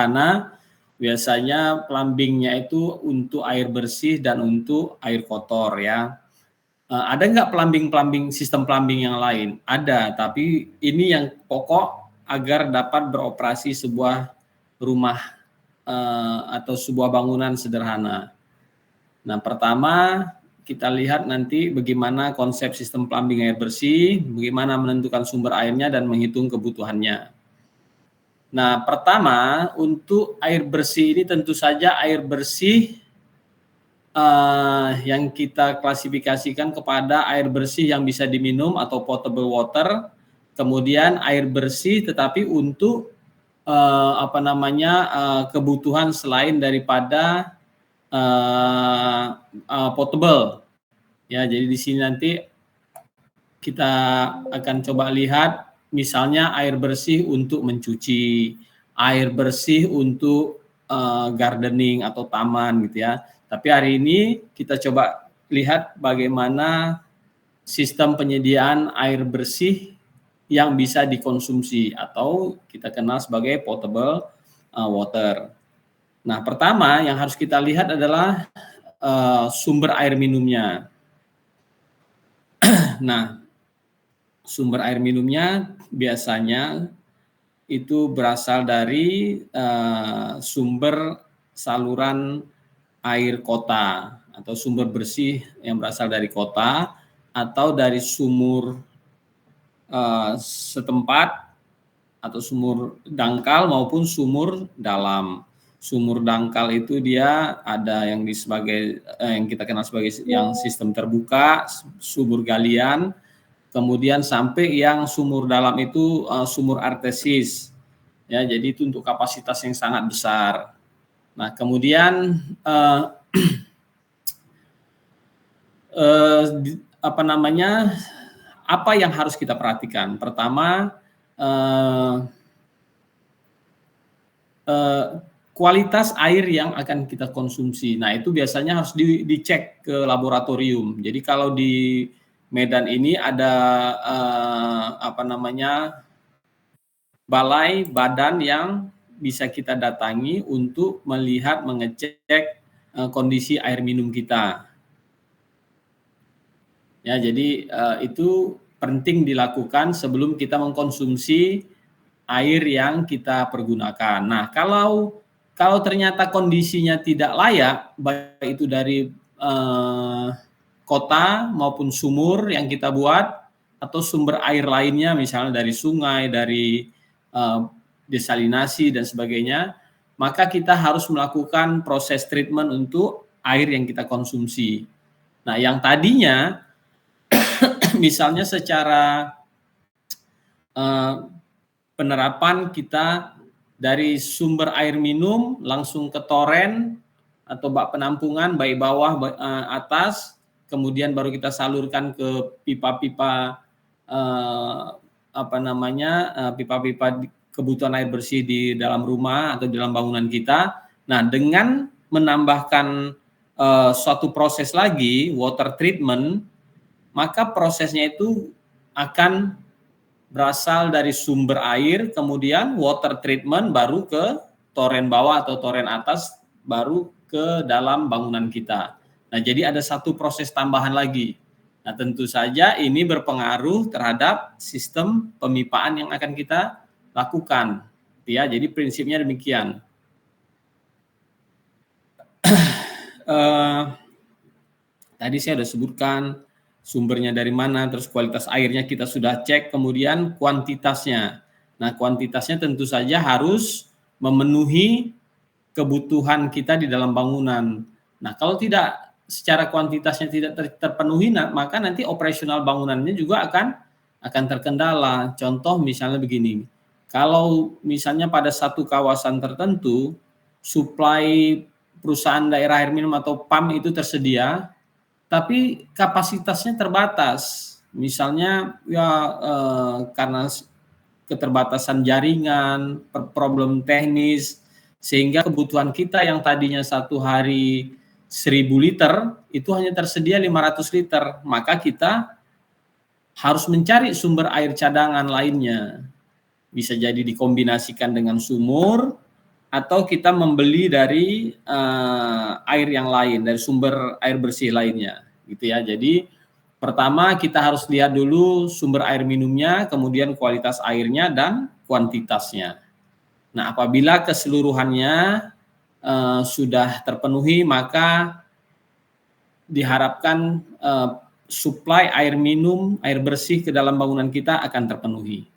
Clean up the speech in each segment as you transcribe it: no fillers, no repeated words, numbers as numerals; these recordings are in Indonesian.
Karena biasanya plumbingnya itu untuk air bersih dan untuk air kotor ya. Ada nggak sistem plumbing yang lain? Ada, tapi ini yang pokok agar dapat beroperasi sebuah rumah atau sebuah bangunan sederhana. Nah, pertama kita lihat nanti bagaimana konsep sistem plumbing air bersih, bagaimana menentukan sumber airnya dan menghitung kebutuhannya. Nah, pertama untuk air bersih ini tentu saja air bersih yang kita klasifikasikan kepada air bersih yang bisa diminum atau potable water, kemudian air bersih tetapi untuk kebutuhan selain daripada potable. Ya, jadi di sini nanti kita akan coba lihat misalnya air bersih untuk mencuci, air bersih untuk gardening atau taman gitu ya. Tapi hari ini kita coba lihat bagaimana sistem penyediaan air bersih yang bisa dikonsumsi atau kita kenal sebagai potable water. Nah, pertama yang harus kita lihat adalah sumber air minumnya. Nah, sumber air minumnya biasanya itu berasal dari sumber saluran air kota atau sumber bersih yang berasal dari kota atau dari sumur setempat atau sumur dangkal maupun sumur dalam. Sumur dangkal itu dia ada yang yang kita kenal sebagai yang sistem terbuka, sumur galian, kemudian sampai yang sumur dalam itu sumur artesis. Ya, jadi itu untuk kapasitas yang sangat besar. Nah, kemudian apa yang harus kita perhatikan? Pertama, kualitas air yang akan kita konsumsi. Nah, itu biasanya harus dicek ke laboratorium. Jadi kalau di Medan ini ada balai badan yang bisa kita datangi untuk melihat, mengecek kondisi air minum kita. Ya, jadi itu penting dilakukan sebelum kita mengkonsumsi air yang kita pergunakan. Nah, kalau ternyata kondisinya tidak layak, baik itu dari kota maupun sumur yang kita buat, atau sumber air lainnya, misalnya dari sungai, dari desalinasi dan sebagainya, maka kita harus melakukan proses treatment untuk air yang kita konsumsi. Nah, yang tadinya misalnya secara penerapan kita dari sumber air minum langsung ke toren atau bak penampungan baik bawah atas, kemudian baru kita salurkan ke pipa-pipa pipa-pipa kebutuhan air bersih di dalam rumah atau di dalam bangunan kita. Nah, dengan menambahkan suatu proses lagi, water treatment, maka prosesnya itu akan berasal dari sumber air, kemudian water treatment baru ke toren bawah atau toren atas, baru ke dalam bangunan kita. Nah, jadi ada satu proses tambahan lagi. Nah, tentu saja ini berpengaruh terhadap sistem pemipaan yang akan kita lakukan. Ya, jadi prinsipnya demikian. Tadi saya sudah sebutkan sumbernya dari mana, terus kualitas airnya kita sudah cek, kemudian kuantitasnya. Nah, kuantitasnya tentu saja harus memenuhi kebutuhan kita di dalam bangunan. Nah, kalau tidak secara kuantitasnya tidak terpenuhi, maka nanti operasional bangunannya juga akan terkendala. Contoh misalnya begini, kalau misalnya pada satu kawasan tertentu, suplai perusahaan daerah air minum atau PAM itu tersedia, tapi kapasitasnya terbatas. Misalnya karena keterbatasan jaringan, problem teknis, sehingga kebutuhan kita yang tadinya satu hari 1.000 liter itu hanya tersedia 500 liter, maka kita harus mencari sumber air cadangan lainnya. Bisa jadi dikombinasikan dengan sumur atau kita membeli dari air yang lain, dari sumber air bersih lainnya, gitu ya. Jadi pertama kita harus lihat dulu sumber air minumnya, kemudian kualitas airnya dan kuantitasnya. Nah, apabila keseluruhannya sudah terpenuhi, maka diharapkan suplai air minum, air bersih ke dalam bangunan kita akan terpenuhi.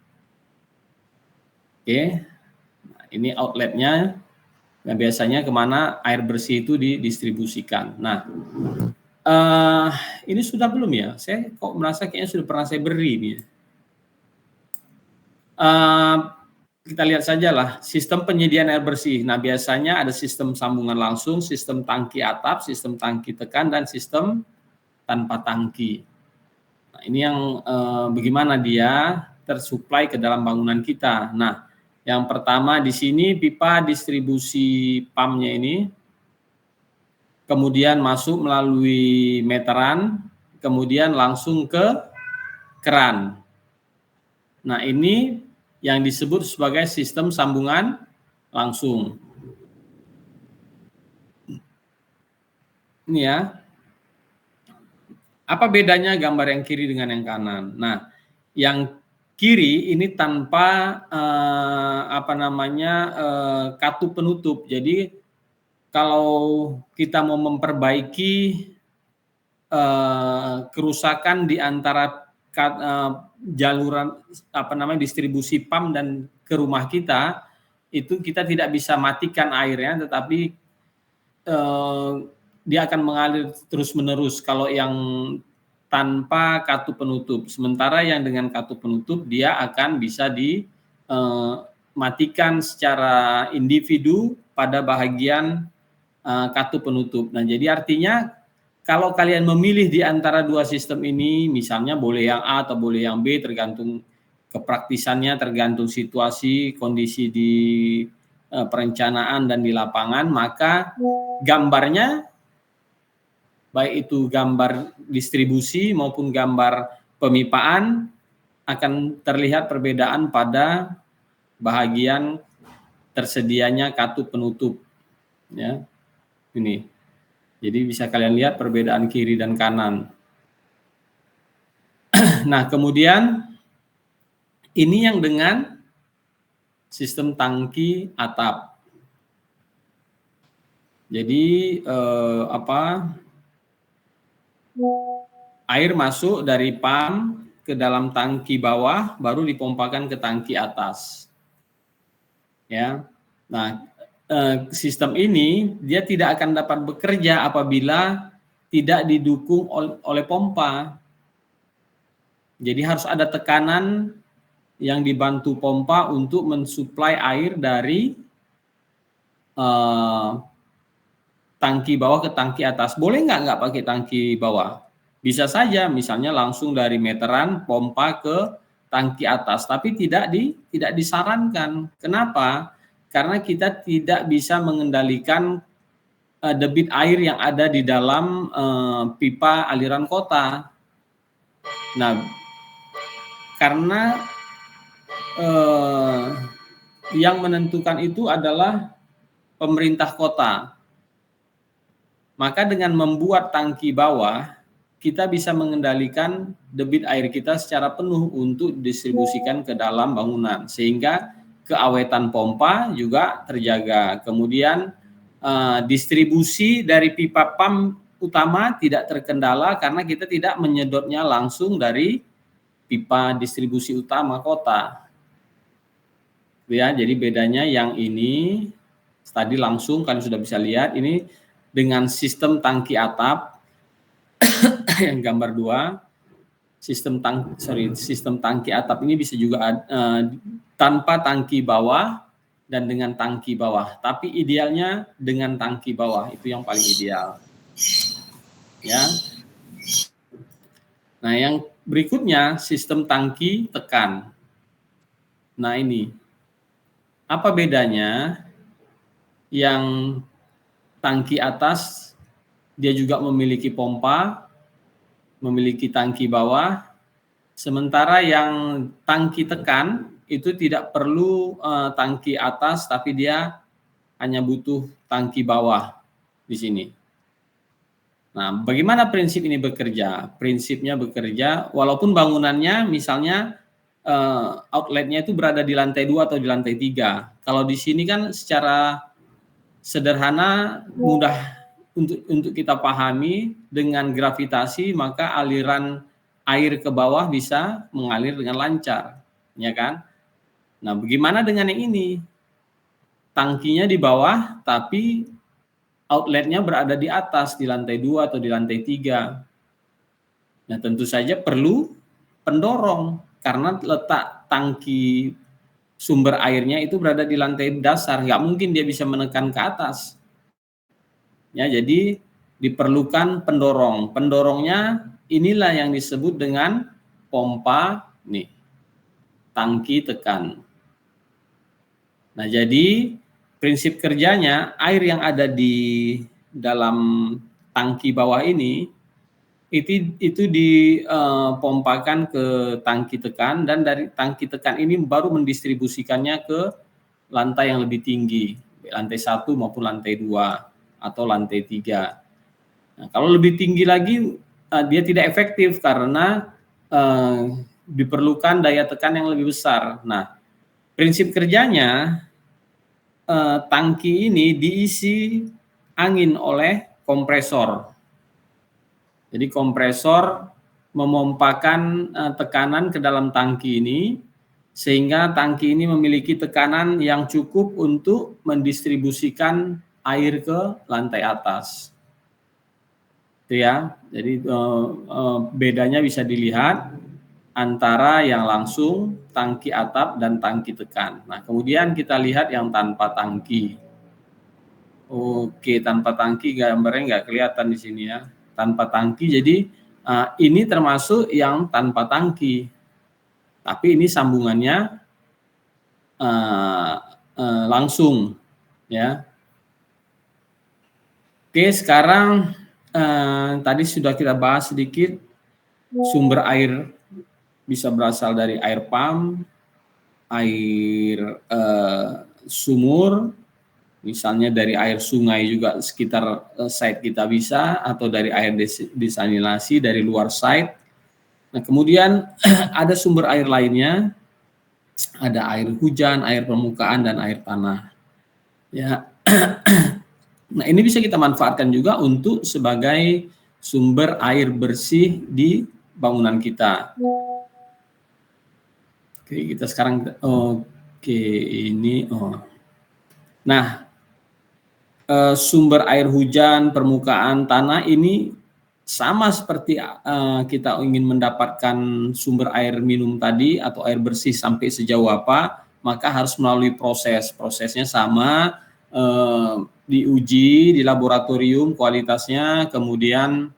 Oke, nah, ini outletnya. Nah, biasanya kemana air bersih itu didistribusikan. Nah, ini sudah belum ya? Saya kok merasa kayaknya sudah pernah saya beri ini. Kita lihat saja lah sistem penyediaan air bersih. Nah, biasanya ada sistem sambungan langsung, sistem tangki atap, sistem tangki tekan, dan sistem tanpa tangki. Nah, ini yang bagaimana dia tersuplai ke dalam bangunan kita. Nah, yang pertama di sini pipa distribusi pumpnya ini, kemudian masuk melalui meteran, kemudian langsung ke keran. Nah, ini yang disebut sebagai sistem sambungan langsung. Ini ya. Apa bedanya gambar yang kiri dengan yang kanan? Nah, yang kiri ini tanpa katup penutup. Jadi kalau kita mau memperbaiki kerusakan di antara jaluran distribusi pump dan ke rumah kita, itu kita tidak bisa matikan airnya, tetapi dia akan mengalir terus-menerus kalau yang tanpa katup penutup. Sementara yang dengan katup penutup dia akan bisa dimatikan secara individu pada bahagian katup penutup. Nah, jadi artinya kalau kalian memilih di antara dua sistem ini, misalnya boleh yang A atau boleh yang B, tergantung kepraktisannya, tergantung situasi, kondisi di perencanaan dan di lapangan, maka gambarnya, baik itu gambar distribusi maupun gambar pemipaan, akan terlihat perbedaan pada bahagian tersedianya katup penutup. Ya, ini. Jadi bisa kalian lihat perbedaan kiri dan kanan. Nah, kemudian ini yang dengan sistem tangki atap. Jadi air masuk dari pump ke dalam tangki bawah, baru dipompakan ke tangki atas. Ya. Nah, sistem ini dia tidak akan dapat bekerja apabila tidak didukung oleh pompa. Jadi harus ada tekanan yang dibantu pompa untuk mensuplai air dari tangki bawah ke tangki atas. Boleh nggak pakai tangki bawah? Bisa saja, misalnya langsung dari meteran pompa ke tangki atas, tapi tidak disarankan. Kenapa? Karena kita tidak bisa mengendalikan debit air yang ada di dalam pipa aliran kota. Nah, karena yang menentukan itu adalah pemerintah kota. Maka dengan membuat tangki bawah, kita bisa mengendalikan debit air kita secara penuh untuk didistribusikan ke dalam bangunan, sehingga keawetan pompa juga terjaga. Kemudian distribusi dari pipa pump utama tidak terkendala karena kita tidak menyedotnya langsung dari pipa distribusi utama kota. Ya, jadi bedanya yang ini tadi langsung kalian sudah bisa lihat ini dengan sistem tangki atap yang gambar 2. Sistem tangki atap ini bisa juga tanpa tangki bawah dan dengan tangki bawah. Tapi idealnya dengan tangki bawah, itu yang paling ideal. Ya. Nah, yang berikutnya sistem tangki tekan. Nah, ini apa bedanya? Yang tangki atas dia juga memiliki pompa, memiliki tangki bawah, sementara yang tangki tekan itu tidak perlu tangki atas, tapi dia hanya butuh tangki bawah di sini. Nah, bagaimana prinsip ini bekerja? Prinsipnya bekerja walaupun bangunannya misalnya outletnya itu berada di lantai 2 atau di lantai 3. Kalau di sini kan secara sederhana mudah untuk kita pahami, dengan gravitasi maka aliran air ke bawah bisa mengalir dengan lancar, ya kan? Nah, bagaimana dengan yang ini? Tangkinya di bawah tapi outletnya berada di atas, di lantai 2 atau di lantai 3. Nah, tentu saja perlu pendorong karena letak tangki sumber airnya itu berada di lantai dasar, nggak mungkin dia bisa menekan ke atas. Ya, jadi diperlukan pendorong. Pendorongnya inilah yang disebut dengan pompa nih, tangki tekan. Nah, jadi prinsip kerjanya air yang ada di dalam tangki bawah ini itu dipompakan ke tangki tekan, dan dari tangki tekan ini baru mendistribusikannya ke lantai yang lebih tinggi, lantai 1 maupun lantai 2 atau lantai 3. Nah, kalau lebih tinggi lagi dia tidak efektif karena diperlukan daya tekan yang lebih besar. Nah, prinsip kerjanya tangki ini diisi angin oleh kompresor. Jadi kompresor memompakan tekanan ke dalam tangki ini sehingga tangki ini memiliki tekanan yang cukup untuk mendistribusikan air ke lantai atas. Itu ya. Jadi bedanya bisa dilihat antara yang langsung, tangki atap dan tangki tekan. Nah, kemudian kita lihat yang tanpa tangki. Oke, tanpa tangki gambarnya nggak kelihatan di sini ya. Tanpa tangki, jadi ini termasuk yang tanpa tangki. Tapi ini sambungannya langsung, ya. Oke, sekarang tadi sudah kita bahas sedikit sumber air bisa berasal dari air pump, air sumur, misalnya dari air sungai juga sekitar site kita bisa, atau dari air desalinasi dari luar site. Nah, kemudian ada sumber air lainnya, ada air hujan, air permukaan, dan air tanah. Ya, nah ini bisa kita manfaatkan juga untuk sebagai sumber air bersih di bangunan kita. Oke, kita sekarang ini. Nah, sumber air hujan, permukaan tanah ini sama seperti kita ingin mendapatkan sumber air minum tadi atau air bersih sampai sejauh apa, maka harus melalui prosesnya sama, diuji di laboratorium kualitasnya, kemudian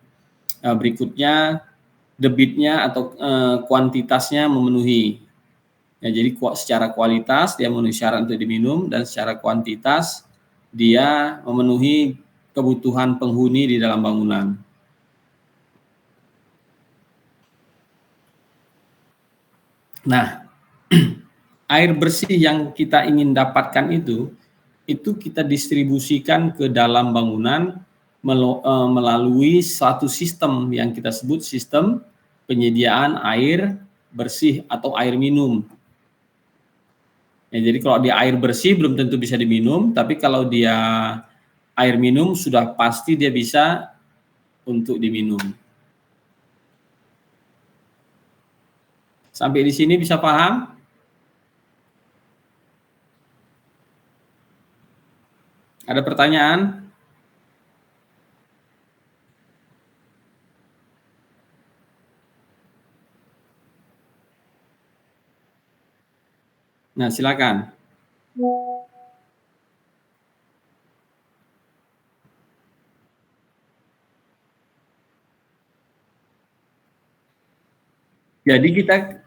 berikutnya debitnya atau kuantitasnya memenuhi. Ya, jadi secara kualitas dia memenuhi syarat untuk diminum, dan secara kuantitas dia memenuhi kebutuhan penghuni di dalam bangunan. Nah, air bersih yang kita ingin dapatkan itu kita distribusikan ke dalam bangunan melalui suatu sistem yang kita sebut sistem penyediaan air bersih atau air minum. Ya, jadi kalau dia air bersih belum tentu bisa diminum, tapi kalau dia air minum sudah pasti dia bisa untuk diminum. Sampai di sini bisa paham? Ada pertanyaan? Nah, silakan. Jadi kita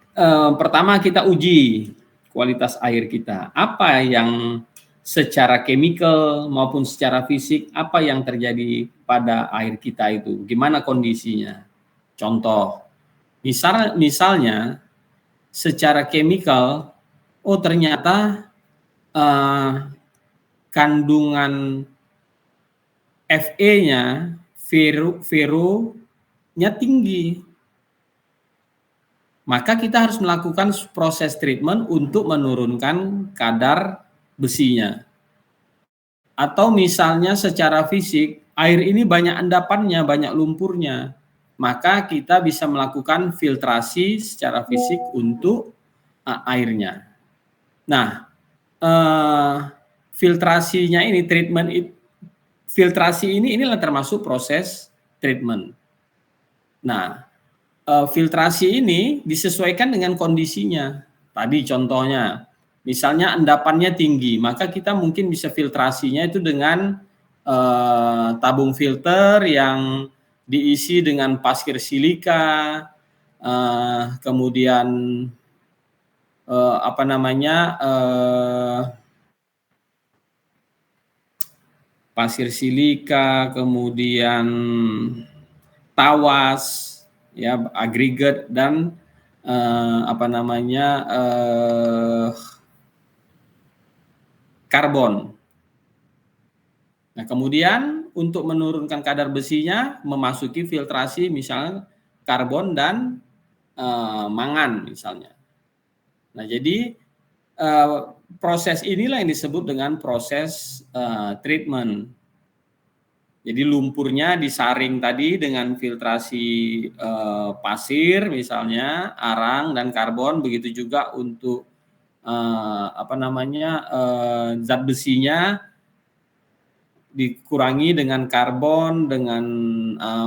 pertama kita uji kualitas air kita. Apa yang secara chemical maupun secara fisik, apa yang terjadi pada air kita itu? Gimana kondisinya? Contoh, misalnya secara chemical, oh ternyata kandungan Fe-nya, Vero-nya tinggi. Maka kita harus melakukan proses treatment untuk menurunkan kadar besinya. Atau misalnya secara fisik, air ini banyak endapannya, banyak lumpurnya. Maka kita bisa melakukan filtrasi secara fisik untuk airnya. Nah, filtrasinya ini, filtrasi inilah termasuk proses treatment. Nah, filtrasi ini disesuaikan dengan kondisinya. Tadi contohnya, misalnya endapannya tinggi, maka kita mungkin bisa filtrasinya itu dengan tabung filter yang diisi dengan pasir silika, kemudian pasir silika, kemudian tawas, ya, agregat, dan karbon. Nah, kemudian untuk menurunkan kadar besinya memasuki filtrasi misalnya karbon dan mangan misalnya. Nah, jadi proses inilah yang disebut dengan proses treatment. Jadi lumpurnya disaring tadi dengan filtrasi pasir misalnya, arang dan karbon, begitu juga untuk zat besinya dikurangi dengan karbon, dengan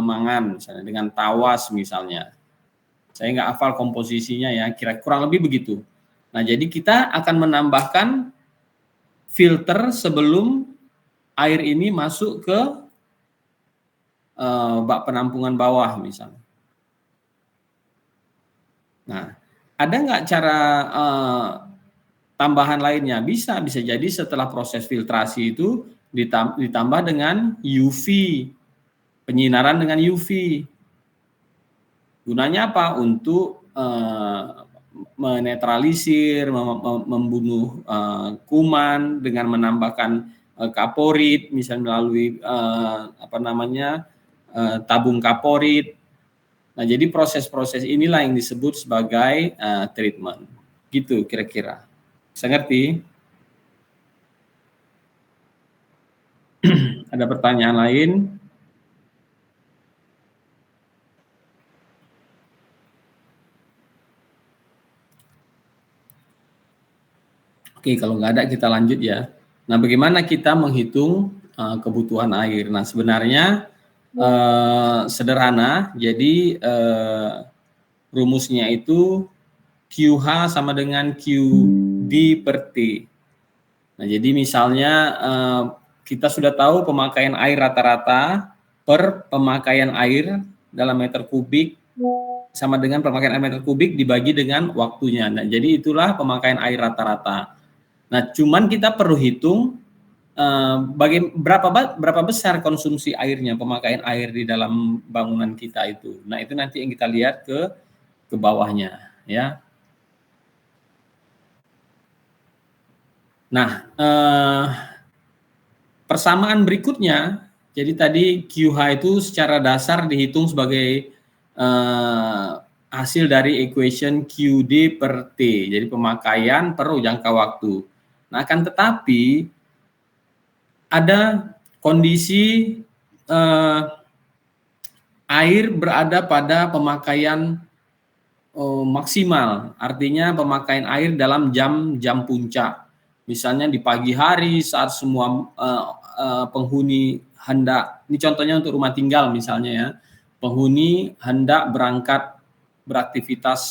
mangan misalnya, dengan tawas misalnya. Saya nggak hafal komposisinya ya, kurang lebih begitu. Nah, jadi kita akan menambahkan filter sebelum air ini masuk ke bak penampungan bawah misalnya. Nah, ada nggak cara tambahan lainnya? Bisa jadi setelah proses filtrasi itu ditambah dengan UV, penyinaran dengan UV. Gunanya apa? Untuk menetralisir, membunuh kuman dengan menambahkan kaporit, misalnya melalui tabung kaporit. Nah, jadi proses-proses inilah yang disebut sebagai treatment. Gitu kira-kira. Saya ngerti? Ada pertanyaan lain? Oke, kalau nggak ada kita lanjut ya. Nah, bagaimana kita menghitung kebutuhan air? Nah, sebenarnya sederhana. Jadi rumusnya itu QH sama dengan QD per T. Nah, jadi misalnya kita sudah tahu pemakaian air rata-rata per pemakaian air dalam meter kubik sama dengan pemakaian air meter kubik dibagi dengan waktunya. Nah, jadi itulah pemakaian air rata-rata. Nah, cuman kita perlu hitung berapa besar konsumsi airnya, pemakaian air di dalam bangunan kita itu. Nah, itu nanti yang kita lihat ke bawahnya, ya. Nah, persamaan berikutnya, jadi tadi QH itu secara dasar dihitung sebagai hasil dari equation QD per T, jadi pemakaian per jangka waktu. Nah, akan tetapi ada kondisi air berada pada pemakaian maksimal, artinya pemakaian air dalam jam-jam puncak. Misalnya di pagi hari saat semua penghuni hendak, ini contohnya untuk rumah tinggal misalnya ya, penghuni hendak berangkat beraktivitas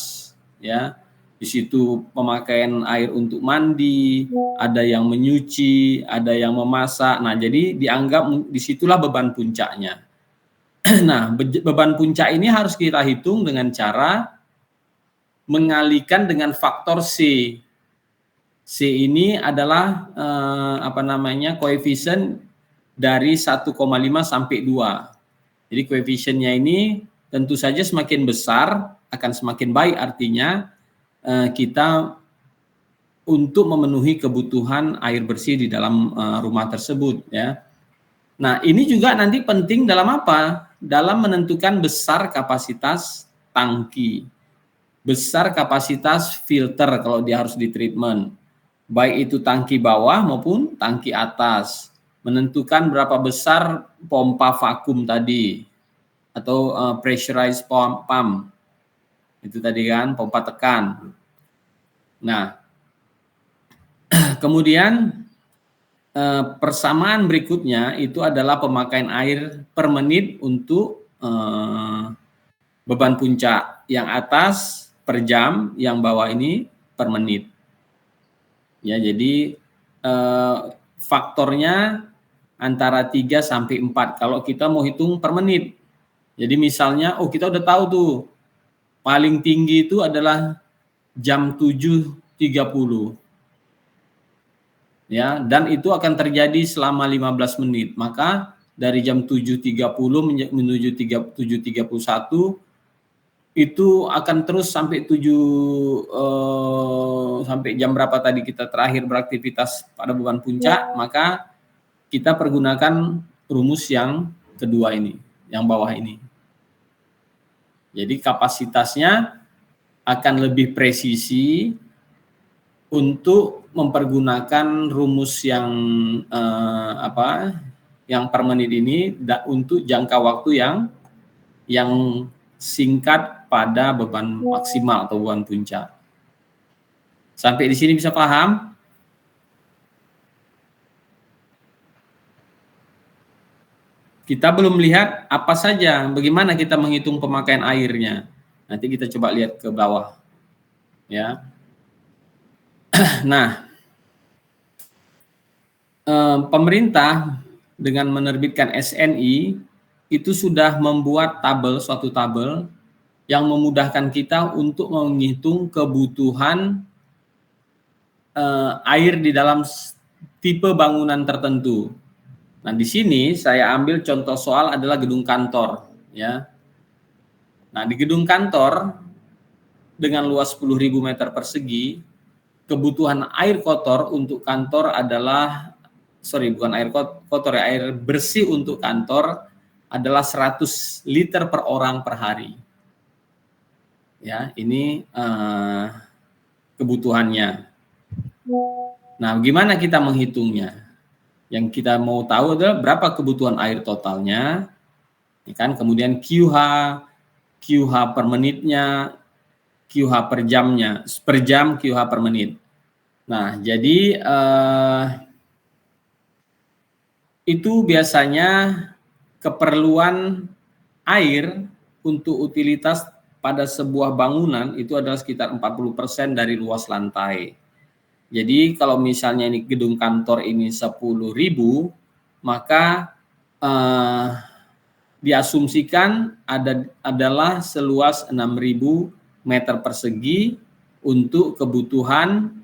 ya. Di situ pemakaian air untuk mandi, ada yang menyuci, ada yang memasak. Nah, jadi dianggap disitulah beban puncaknya. Nah, beban puncak ini harus kita hitung dengan cara mengalihkan dengan faktor C. C ini adalah koefisien dari 1,5 sampai 2. Jadi koefisiennya ini tentu saja semakin besar akan semakin baik, artinya kita untuk memenuhi kebutuhan air bersih di dalam rumah tersebut, ya. Nah, ini juga nanti penting dalam apa? Dalam menentukan besar kapasitas tangki, besar kapasitas filter kalau dia harus ditreatment, baik itu tangki bawah maupun tangki atas. Menentukan berapa besar pompa vakum tadi, atau pressurized pump, itu tadi kan, pompa tekan. Nah, kemudian persamaan berikutnya itu adalah pemakaian air per menit untuk beban puncak. Yang atas per jam, yang bawah ini per menit. Ya, jadi faktornya antara 3 sampai 4 kalau kita mau hitung per menit. Jadi misalnya, kita udah tahu tuh paling tinggi itu adalah jam 7.30. Ya, dan itu akan terjadi selama 15 menit. Maka dari jam 7.30 menuju 7.31 itu akan terus sampai sampai jam berapa tadi kita terakhir beraktivitas pada beban puncak, maka kita pergunakan rumus yang kedua ini, yang bawah ini. Jadi kapasitasnya akan lebih presisi untuk mempergunakan rumus yang yang per menit ini untuk jangka waktu yang singkat pada beban maksimal atau beban puncak. Sampai di sini bisa paham? Kita belum lihat apa saja, bagaimana kita menghitung pemakaian airnya. Nanti kita coba lihat ke bawah. Ya. Nah, pemerintah dengan menerbitkan SNI itu sudah membuat suatu tabel yang memudahkan kita untuk menghitung kebutuhan air di dalam tipe bangunan tertentu. Nah, di sini saya ambil contoh soal adalah gedung kantor, ya. Nah, di gedung kantor dengan luas 10.000 meter persegi, kebutuhan air kotor untuk kantor adalah, bukan air kotor ya, air bersih untuk kantor adalah 100 liter per orang per hari. Ya, ini kebutuhannya. Nah, gimana kita menghitungnya? Yang kita mau tahu adalah berapa kebutuhan air totalnya, ya kan? Kemudian QH per menitnya, QH per jamnya, per jam QH per menit. Nah, jadi itu biasanya keperluan air untuk utilitas pada sebuah bangunan itu adalah sekitar 40% dari luas lantai. Jadi kalau misalnya ini gedung kantor ini 10.000, maka diasumsikan adalah seluas 6.000 meter persegi untuk kebutuhan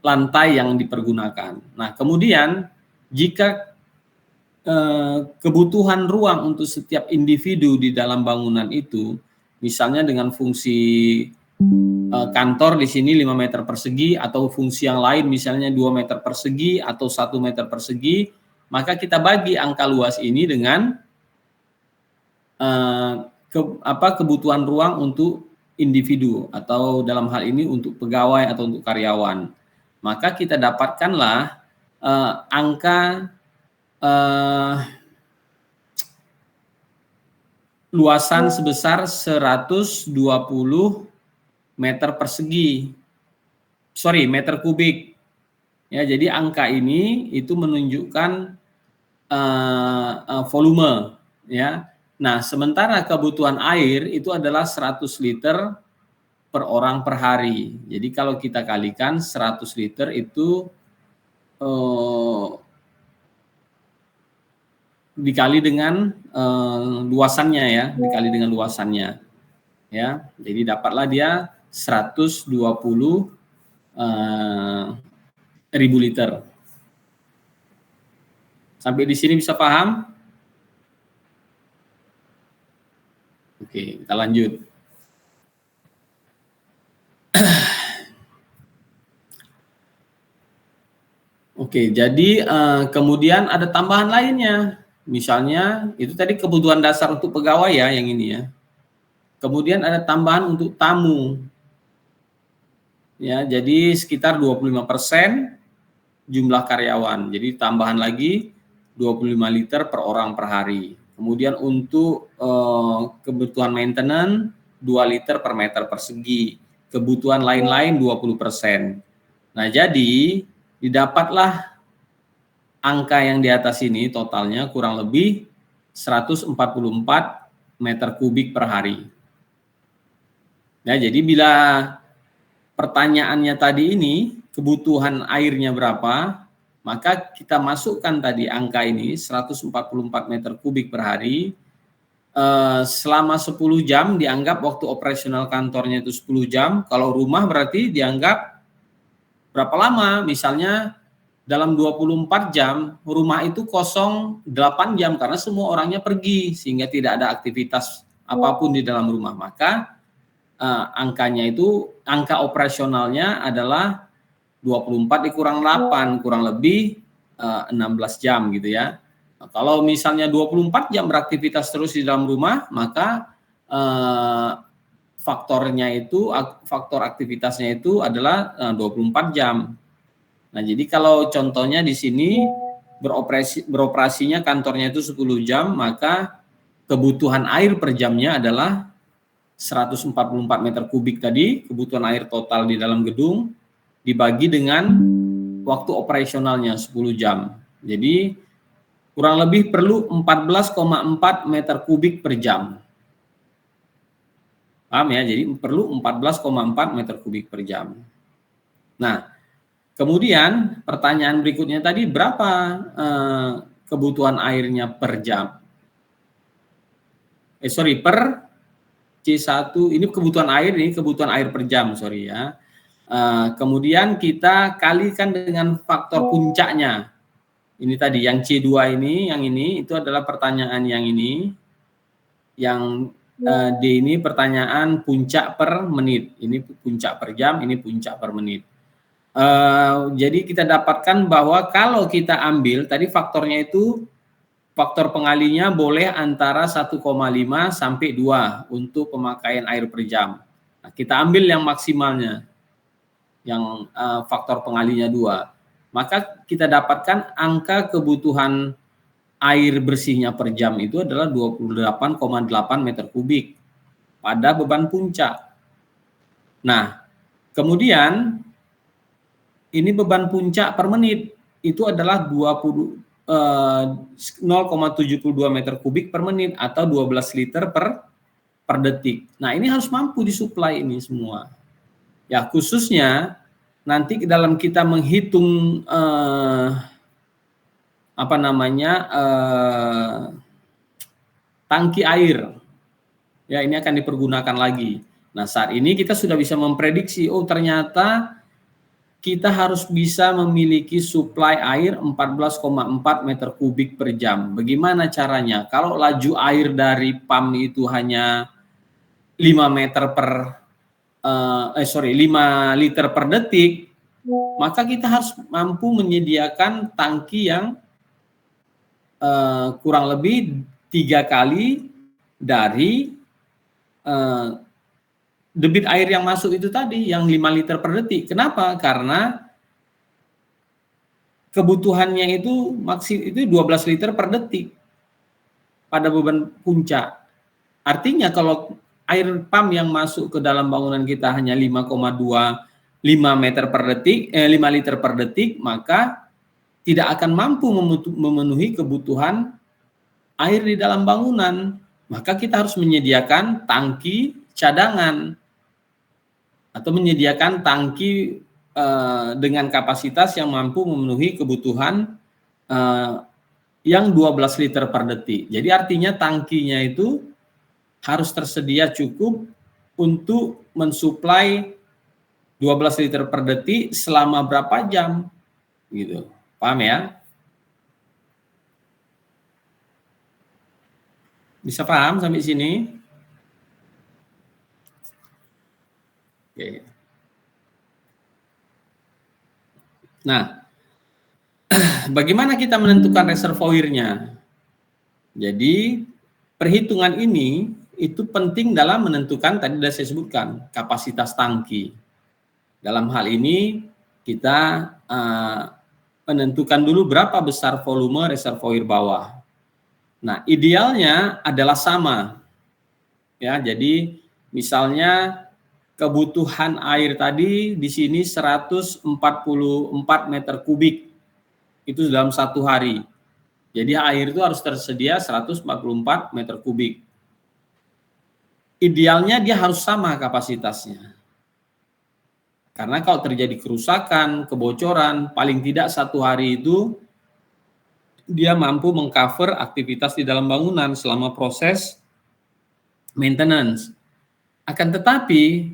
lantai yang dipergunakan. Nah, kemudian jika kebutuhan ruang untuk setiap individu di dalam bangunan itu, misalnya dengan fungsi kantor di sini 5 meter persegi, atau fungsi yang lain misalnya 2 meter persegi atau 1 meter persegi, maka kita bagi angka luas ini dengan kebutuhan ruang untuk individu, atau dalam hal ini untuk pegawai atau untuk karyawan. Maka kita dapatkanlah angka luasan sebesar 120 meter persegi. Meter kubik. Ya, jadi angka ini itu menunjukkan volume, ya. Nah, sementara kebutuhan air itu adalah 100 liter per orang per hari. Jadi kalau kita kalikan 100 liter itu dikali dengan luasannya, ya, dikali dengan luasannya, ya. Jadi dapatlah dia 120 ribu liter. Sampai di sini bisa paham? Oke, kita lanjut. Oke, jadi kemudian ada tambahan lainnya. Misalnya itu tadi kebutuhan dasar untuk pegawai ya yang ini ya. Kemudian ada tambahan untuk tamu. Ya, jadi sekitar 25% jumlah karyawan. Jadi tambahan lagi 25 liter per orang per hari. Kemudian untuk kebutuhan maintenance 2 liter per meter persegi. Kebutuhan lain-lain 20%. Nah, jadi didapatlah angka yang di atas ini totalnya kurang lebih 144 meter kubik per hari. Ya, jadi bila pertanyaannya tadi ini kebutuhan airnya berapa, maka kita masukkan tadi angka ini 144 meter kubik per hari. Selama 10 jam dianggap waktu operasional kantornya itu 10 jam. Kalau rumah berarti dianggap berapa lama? Misalnya dalam 24 jam rumah itu kosong 8 jam karena semua orangnya pergi sehingga tidak ada aktivitas apapun di dalam rumah. Maka angkanya itu, angka operasionalnya adalah 24 dikurang 8, kurang lebih 16 jam gitu ya. Nah, kalau misalnya 24 jam beraktivitas terus di dalam rumah, maka faktor aktivitasnya itu adalah 24 jam. Nah, jadi kalau contohnya di sini beroperasinya kantornya itu 10 jam, maka kebutuhan air per jamnya adalah 144 meter kubik tadi, kebutuhan air total di dalam gedung, dibagi dengan waktu operasionalnya 10 jam. Jadi kurang lebih perlu 14,4 meter kubik per jam. Paham ya? Jadi perlu 14,4 meter kubik per jam. Nah, kemudian pertanyaan berikutnya tadi berapa kebutuhan airnya per jam? Per C1 ini kebutuhan air, ini kebutuhan air per jam, sorry ya. Kemudian kita kalikan dengan faktor puncaknya. Ini tadi yang C2 ini, yang ini itu adalah pertanyaan yang ini. Yang D ini pertanyaan puncak per menit. Ini puncak per jam, ini puncak per menit. Jadi kita dapatkan bahwa kalau kita ambil tadi faktornya itu, faktor pengalinya boleh antara 1,5 sampai 2 untuk pemakaian air per jam. Nah, kita ambil yang maksimalnya, yang faktor pengalinya 2. Maka kita dapatkan angka kebutuhan air bersihnya per jam itu adalah 28,8 meter kubik pada beban puncak. Nah, kemudian ini beban puncak per menit itu adalah 0,72 meter kubik per menit atau 12 liter per detik. Nah, ini harus mampu disuplai ini semua. Ya, khususnya nanti dalam kita menghitung tangki air. Ya, ini akan dipergunakan lagi. Nah, saat ini kita sudah bisa memprediksi, oh ternyata kita harus bisa memiliki suplai air 14,4 meter kubik per jam. Bagaimana caranya? Kalau laju air dari pump itu hanya 5 liter per detik, maka kita harus mampu menyediakan tangki yang kurang lebih 3 kali dari debit air yang masuk itu tadi, yang 5 liter per detik. Kenapa? Karena kebutuhannya itu 12 liter per detik pada beban puncak. Artinya kalau air pump yang masuk ke dalam bangunan kita hanya 5,25 meter per detik, 5 liter per detik, maka tidak akan mampu memenuhi kebutuhan air di dalam bangunan. Maka kita harus menyediakan tangki cadangan atau menyediakan tangki dengan kapasitas yang mampu memenuhi kebutuhan yang 12 liter per detik. Jadi artinya tangkinya itu harus tersedia cukup untuk mensuplai 12 liter per detik selama berapa jam gitu. Paham ya? Bisa paham sampai sini? Oke. Nah, Bagaimana kita menentukan reservoirnya? Jadi perhitungan ini itu penting dalam menentukan, tadi sudah saya sebutkan, kapasitas tangki. Dalam hal ini kita menentukan dulu berapa besar volume reservoir bawah. Nah, idealnya adalah sama. Ya, jadi misalnya kebutuhan air tadi di sini 144 meter kubik itu dalam satu hari. Jadi air itu harus tersedia 144 meter kubik. Idealnya dia harus sama kapasitasnya. Karena kalau terjadi kerusakan, kebocoran, paling tidak satu hari itu dia mampu mengcover aktivitas di dalam bangunan selama proses maintenance. Akan tetapi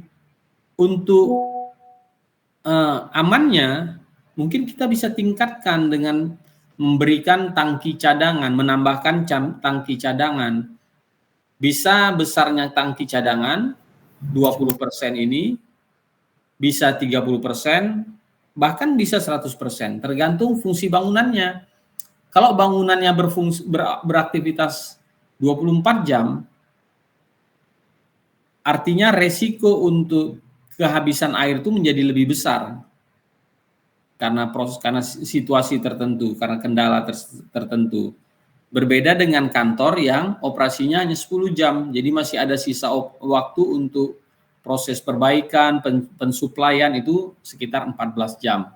untuk amannya mungkin kita bisa tingkatkan dengan memberikan tangki cadangan, menambahkan tangki cadangan. Bisa besarnya tangki cadangan 20% ini, bisa 30%, bahkan bisa 100%, tergantung fungsi bangunannya. Kalau bangunannya beraktivitas 24 jam, artinya resiko untuk kehabisan air itu menjadi lebih besar. Karena situasi tertentu, karena kendala tertentu. Berbeda dengan kantor yang operasinya hanya 10 jam, jadi masih ada sisa waktu untuk proses perbaikan, pensuplaian itu sekitar 14 jam.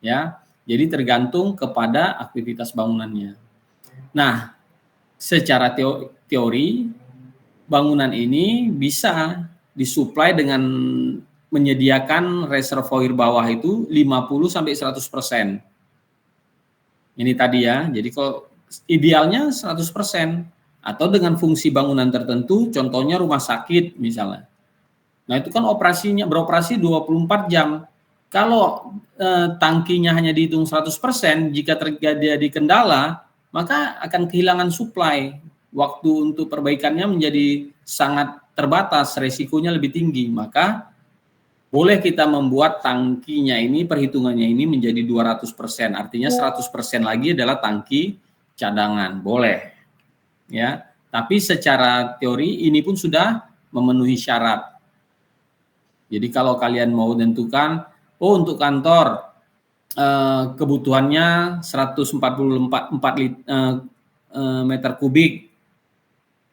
Ya, jadi tergantung kepada aktivitas bangunannya. Nah, secara teori bangunan ini bisa disuplai dengan menyediakan reservoir bawah itu 50 sampai 100%. Ini tadi ya. Jadi kalau idealnya 100% atau dengan fungsi bangunan tertentu, contohnya rumah sakit misalnya. Nah, itu kan beroperasi 24 jam. Kalau tangkinya hanya dihitung 100%, jika terjadi kendala, maka akan kehilangan suplai. Waktu untuk perbaikannya menjadi sangat terbatas, resikonya lebih tinggi. Maka boleh kita membuat tangkinya ini, perhitungannya ini menjadi 200%. Artinya 100% lagi adalah tangki cadangan. Boleh. Ya, tapi secara teori ini pun sudah memenuhi syarat. Jadi kalau kalian mau tentukan, untuk kantor kebutuhannya 144 meter kubik,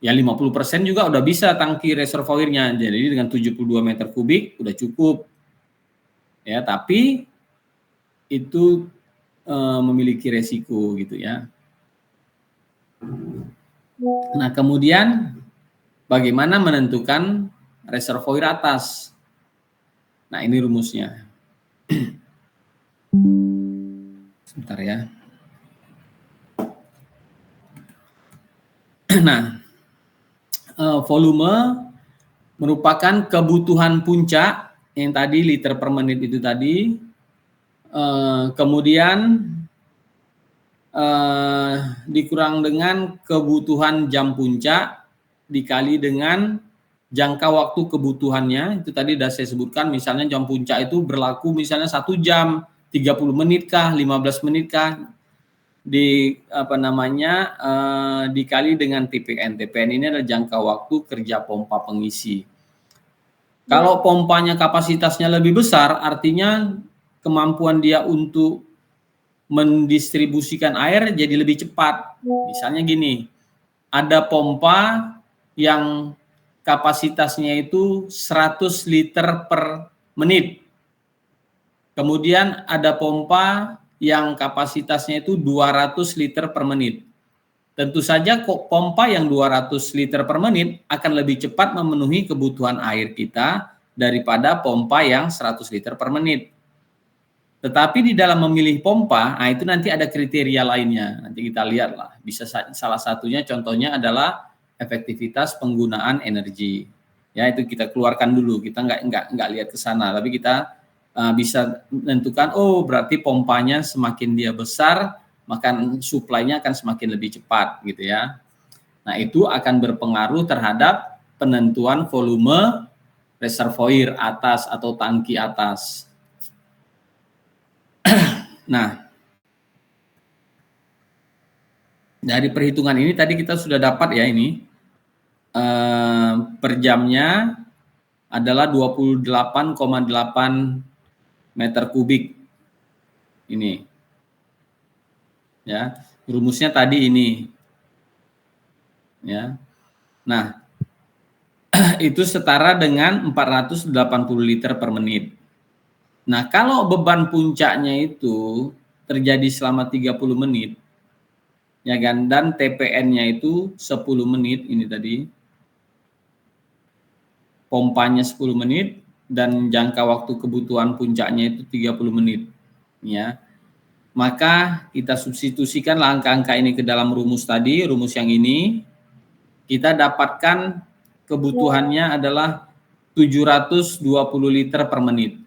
ya 50% juga udah bisa tangki reservoirnya. Jadi dengan 72 meter kubik udah cukup. Ya, tapi itu memiliki resiko gitu ya. Nah, kemudian bagaimana menentukan reservoir atas? Nah, ini rumusnya. Sebentar ya. Nah, volume merupakan kebutuhan puncak yang tadi liter per menit itu tadi. Kemudian dikurang dengan kebutuhan jam puncak dikali dengan jangka waktu kebutuhannya. Itu tadi sudah saya sebutkan, misalnya jam puncak itu berlaku misalnya 1 jam, 30 menit kah, 15 menit kah, dikali dengan TPN. TPN ini adalah jangka waktu kerja pompa pengisi. Kalau pompanya kapasitasnya lebih besar, artinya kemampuan dia untuk mendistribusikan air jadi lebih cepat. Misalnya gini, ada pompa yang kapasitasnya itu 100 liter per menit. Kemudian ada pompa yang kapasitasnya itu 200 liter per menit. Tentu saja pompa yang 200 liter per menit akan lebih cepat memenuhi kebutuhan air kita daripada pompa yang 100 liter per menit. Tetapi di dalam memilih pompa, nah itu nanti ada kriteria lainnya. Nanti kita lihatlah. Bisa salah satunya contohnya adalah efektivitas penggunaan energi. Ya, itu kita keluarkan dulu. Kita nggak lihat ke sana, tapi kita bisa menentukan, oh berarti pompanya semakin dia besar, maka suplainya akan semakin lebih cepat gitu ya. Nah, itu akan berpengaruh terhadap penentuan volume reservoir atas atau tangki atas. Nah, Dari perhitungan ini tadi kita sudah dapat ya ini per jamnya adalah 28,8 meter kubik ini ya, rumusnya tadi ini ya. Nah, itu setara dengan 480 liter per menit. Nah, kalau beban puncaknya itu terjadi selama 30 menit ya kan, dan TPN-nya itu 10 menit ini tadi, pompanya 10 menit dan jangka waktu kebutuhan puncaknya itu 30 menit ya. Maka kita substitusikan angka-angka ini ke dalam rumus tadi, rumus yang ini, kita dapatkan kebutuhannya adalah 720 liter per menit.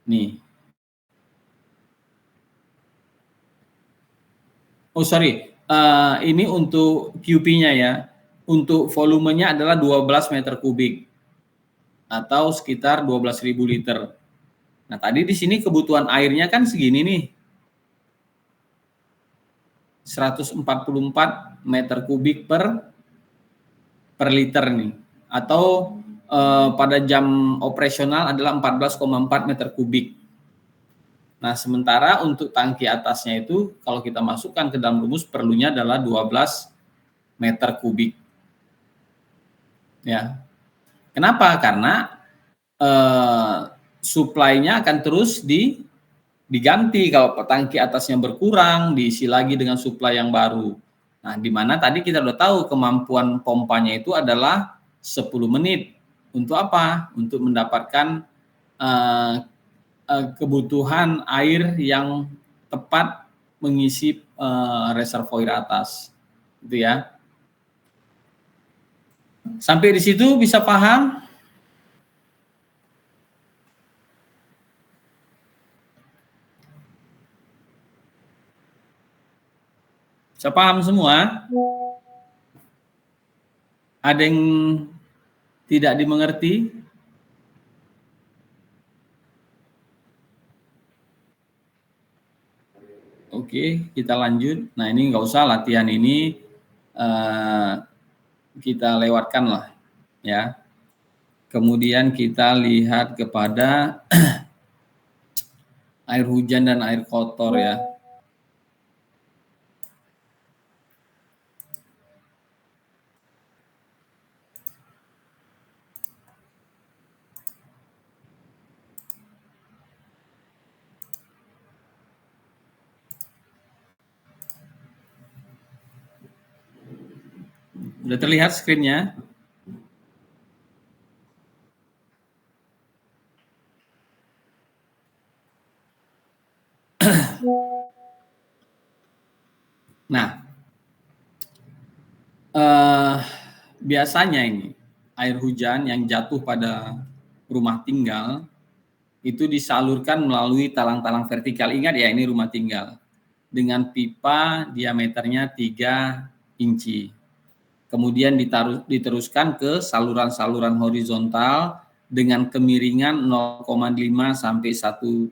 Nih. Oh sorry, ini untuk QP-nya ya. Untuk volumenya adalah 12 meter kubik atau sekitar 12.000 liter. Nah, tadi di sini kebutuhan airnya kan segini nih. 144 meter kubik per liter nih. Atau pada jam operasional adalah 14,4 meter kubik. Nah, sementara untuk tangki atasnya itu kalau kita masukkan ke dalam rumus perlunya adalah 12 meter kubik. Ya. Kenapa? Karena supply-nya akan terus diganti. Kalau tangki atasnya berkurang, diisi lagi dengan supply yang baru. Nah, di mana tadi kita udah tahu kemampuan pompanya itu adalah 10 menit. Untuk apa? Untuk mendapatkan kebutuhan air yang tepat mengisi reservoir atas. Gitu ya. Sampai di situ bisa paham? Bisa paham semua? Ada yang tidak dimengerti? Oke, kita lanjut. Nah, ini nggak usah latihan ini kita lewatkan lah, ya. Kemudian kita lihat kepada air hujan dan air kotor ya. Sudah terlihat screen-nya? Nah, biasanya ini air hujan yang jatuh pada rumah tinggal itu disalurkan melalui talang-talang vertikal. Ingat ya, ini rumah tinggal dengan pipa diameternya 3 inci. Kemudian diteruskan ke saluran-saluran horizontal dengan kemiringan 0,5 sampai 1%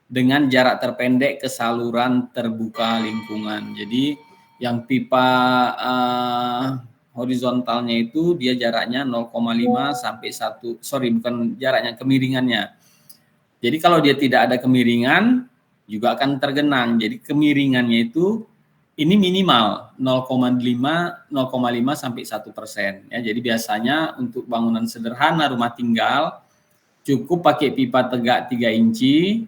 dengan jarak terpendek ke saluran terbuka lingkungan. Jadi yang pipa horizontalnya itu dia jaraknya 0,5 sampai 1, bukan jaraknya, kemiringannya. Jadi kalau dia tidak ada kemiringan juga akan tergenang. Jadi kemiringannya itu ini minimal 0,5 sampai 1%. Ya, jadi biasanya untuk bangunan sederhana rumah tinggal cukup pakai pipa tegak 3 inci,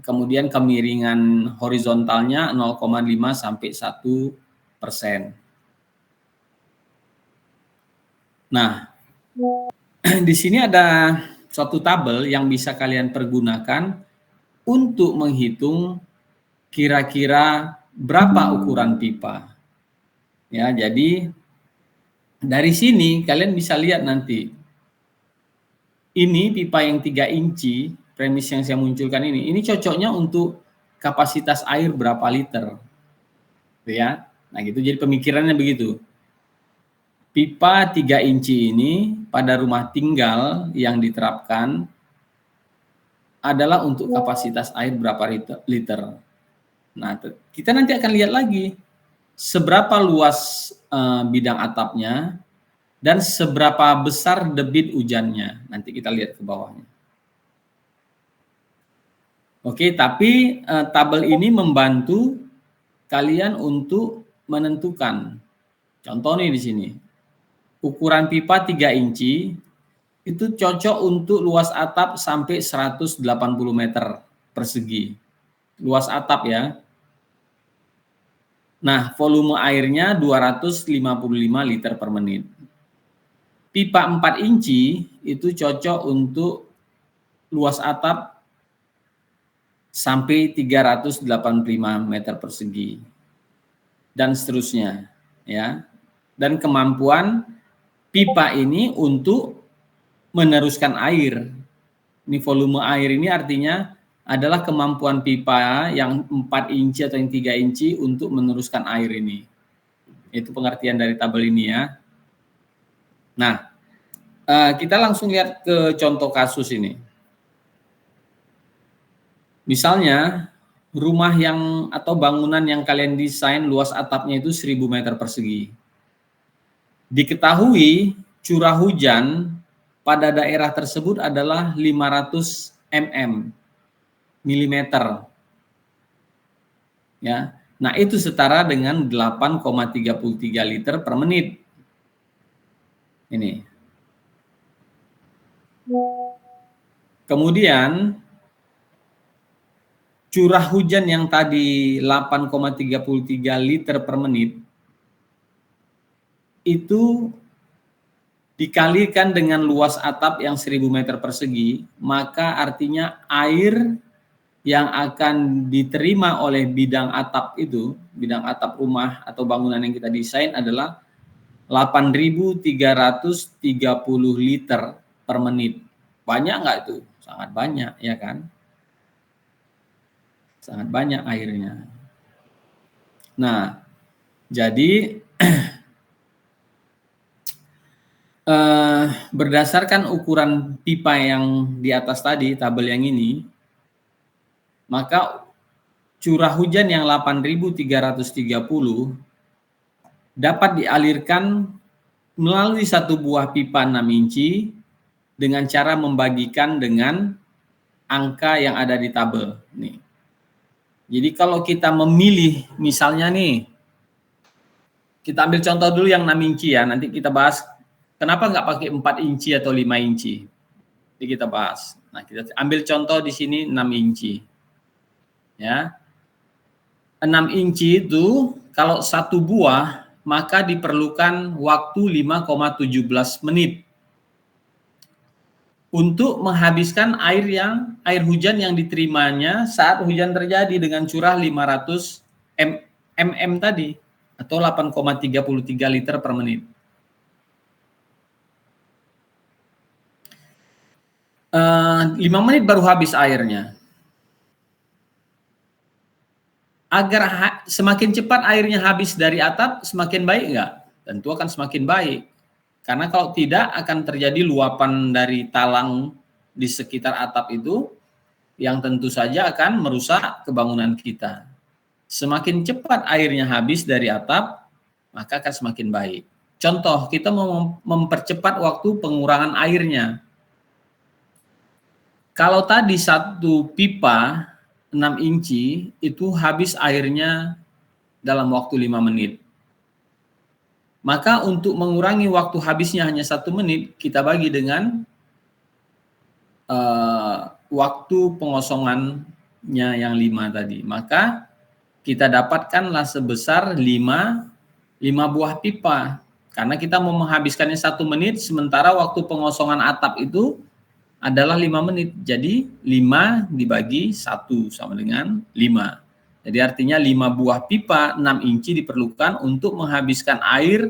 kemudian kemiringan horizontalnya 0,5 sampai 1%. Nah, di sini ada suatu tabel yang bisa kalian pergunakan untuk menghitung kira-kira berapa ukuran pipa. Ya, jadi dari sini kalian bisa lihat nanti. Ini pipa yang 3 inci, premis yang saya munculkan ini cocoknya untuk kapasitas air berapa liter. Ya. Nah, gitu, jadi pemikirannya begitu. Pipa 3 inci ini pada rumah tinggal yang diterapkan adalah untuk kapasitas air berapa liter. Nah, kita nanti akan lihat lagi seberapa luas bidang atapnya dan seberapa besar debit hujannya. Nanti kita lihat ke bawahnya. Oke, tapi tabel ini membantu kalian untuk menentukan. Contoh nih di sini. Ukuran pipa 3 inci itu cocok untuk luas atap sampai 180 meter persegi. Luas atap ya. Nah, volume airnya 255 liter per menit. Pipa 4 inci itu cocok untuk luas atap sampai 385 meter persegi. Dan seterusnya, ya. Dan kemampuan pipa ini untuk meneruskan air. Ini volume air ini artinya adalah kemampuan pipa yang 4 inci atau yang 3 inci untuk meneruskan air ini. Itu pengertian dari tabel ini ya. Nah, kita langsung lihat ke contoh kasus ini. Misalnya, rumah yang atau bangunan yang kalian desain luas atapnya itu 1000 meter persegi. Diketahui curah hujan pada daerah tersebut adalah 500 milimeter. Ya. Nah, itu setara dengan 8,33 liter per menit. Ini. Kemudian curah hujan yang tadi 8,33 liter per menit itu dikalikan dengan luas atap yang 1000 meter persegi, maka artinya air yang akan diterima oleh bidang atap itu, bidang atap rumah atau bangunan yang kita desain adalah 8.330 liter per menit. Banyak nggak itu? Sangat banyak, ya kan? Sangat banyak airnya. Nah, jadi berdasarkan ukuran pipa yang di atas tadi, tabel yang ini, maka curah hujan yang 8.330 dapat dialirkan melalui satu buah pipa 6 inci dengan cara membagikan dengan angka yang ada di tabel. Nih. Jadi kalau kita memilih, misalnya nih, kita ambil contoh dulu yang 6 inci ya, nanti kita bahas kenapa nggak pakai 4 inci atau 5 inci. Jadi kita bahas. Nah, kita ambil contoh di sini 6 inci. Ya. 6 inci itu kalau satu buah maka diperlukan waktu 5,17 menit untuk menghabiskan air hujan yang diterimanya saat hujan terjadi dengan curah 500 mm tadi atau 8,33 liter per menit. 5 menit baru habis airnya. Agar semakin cepat airnya habis dari atap, semakin baik nggak? Tentu akan semakin baik. Karena kalau tidak akan terjadi luapan dari talang di sekitar atap itu yang tentu saja akan merusak kebangunan kita. Semakin cepat airnya habis dari atap, maka akan semakin baik. Contoh, kita mau mempercepat waktu pengurangan airnya. Kalau tadi satu pipa 6 inci itu habis airnya dalam waktu 5 menit. Maka untuk mengurangi waktu habisnya hanya 1 menit, kita bagi dengan waktu pengosongannya yang 5 tadi. Maka kita dapatkanlah sebesar 5 buah pipa. Karena kita mau menghabiskannya 1 menit, sementara waktu pengosongan atap itu adalah 5 menit. Jadi 5 dibagi 1 sama dengan 5. Jadi artinya 5 buah pipa 6 inci diperlukan untuk menghabiskan air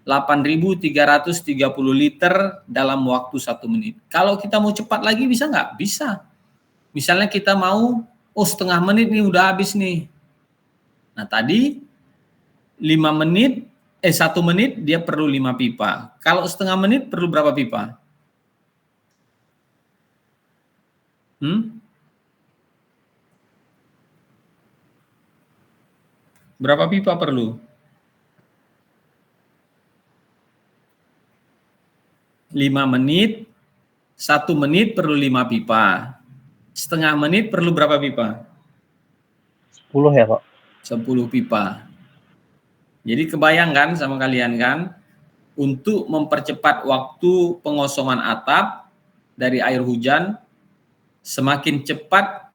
8.330 liter dalam waktu 1 menit. Kalau kita mau cepat lagi bisa nggak? Bisa. Misalnya kita mau, setengah menit nih udah habis nih. Nah tadi 5 menit, 1 menit dia perlu 5 pipa. Kalau setengah menit perlu berapa pipa? Berapa pipa perlu? 5 menit, 1 menit perlu 5 pipa. Setengah menit perlu berapa pipa? 10 ya Pak? 10 pipa. Jadi kebayangkan sama kalian kan, untuk mempercepat waktu pengosongan atap dari air hujan, semakin cepat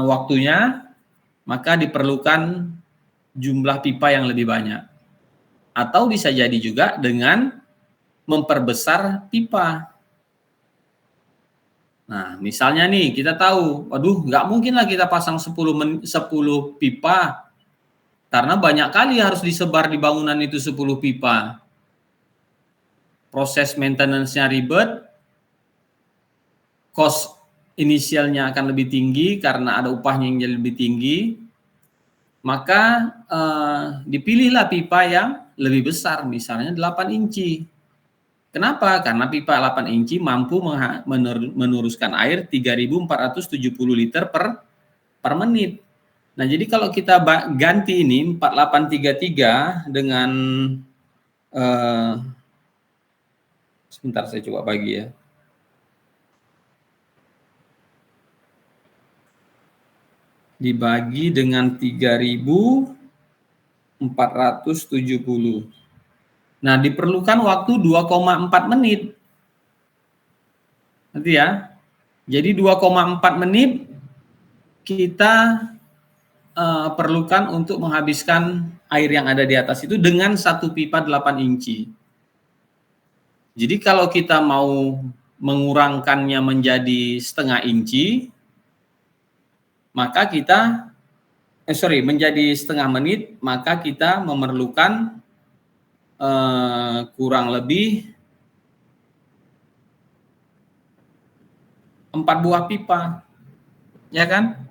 waktunya, maka diperlukan jumlah pipa yang lebih banyak. Atau bisa jadi juga dengan memperbesar pipa. Nah, misalnya nih kita tahu, waduh nggak mungkin lah kita pasang 10 pipa, karena banyak kali harus disebar di bangunan itu 10 pipa. Proses maintenance-nya ribet, cost inisialnya akan lebih tinggi karena ada upahnya yang lebih tinggi, maka dipilihlah pipa yang lebih besar, misalnya 8 inci. Kenapa? Karena pipa 8 inci mampu meneruskan air 3.470 liter per menit. Nah, jadi kalau kita ganti ini 4833 dengan sebentar saya coba bagi ya. Dibagi dengan 3.470. Nah, diperlukan waktu 2,4 menit. Nanti ya. Jadi 2,4 menit kita perlukan untuk menghabiskan air yang ada di atas itu dengan 1 pipa 8 inci. Jadi kalau kita mau mengurangkannya menjadi setengah inci, maka kita menjadi setengah menit, maka kita memerlukan kurang lebih 4 buah pipa, ya kan?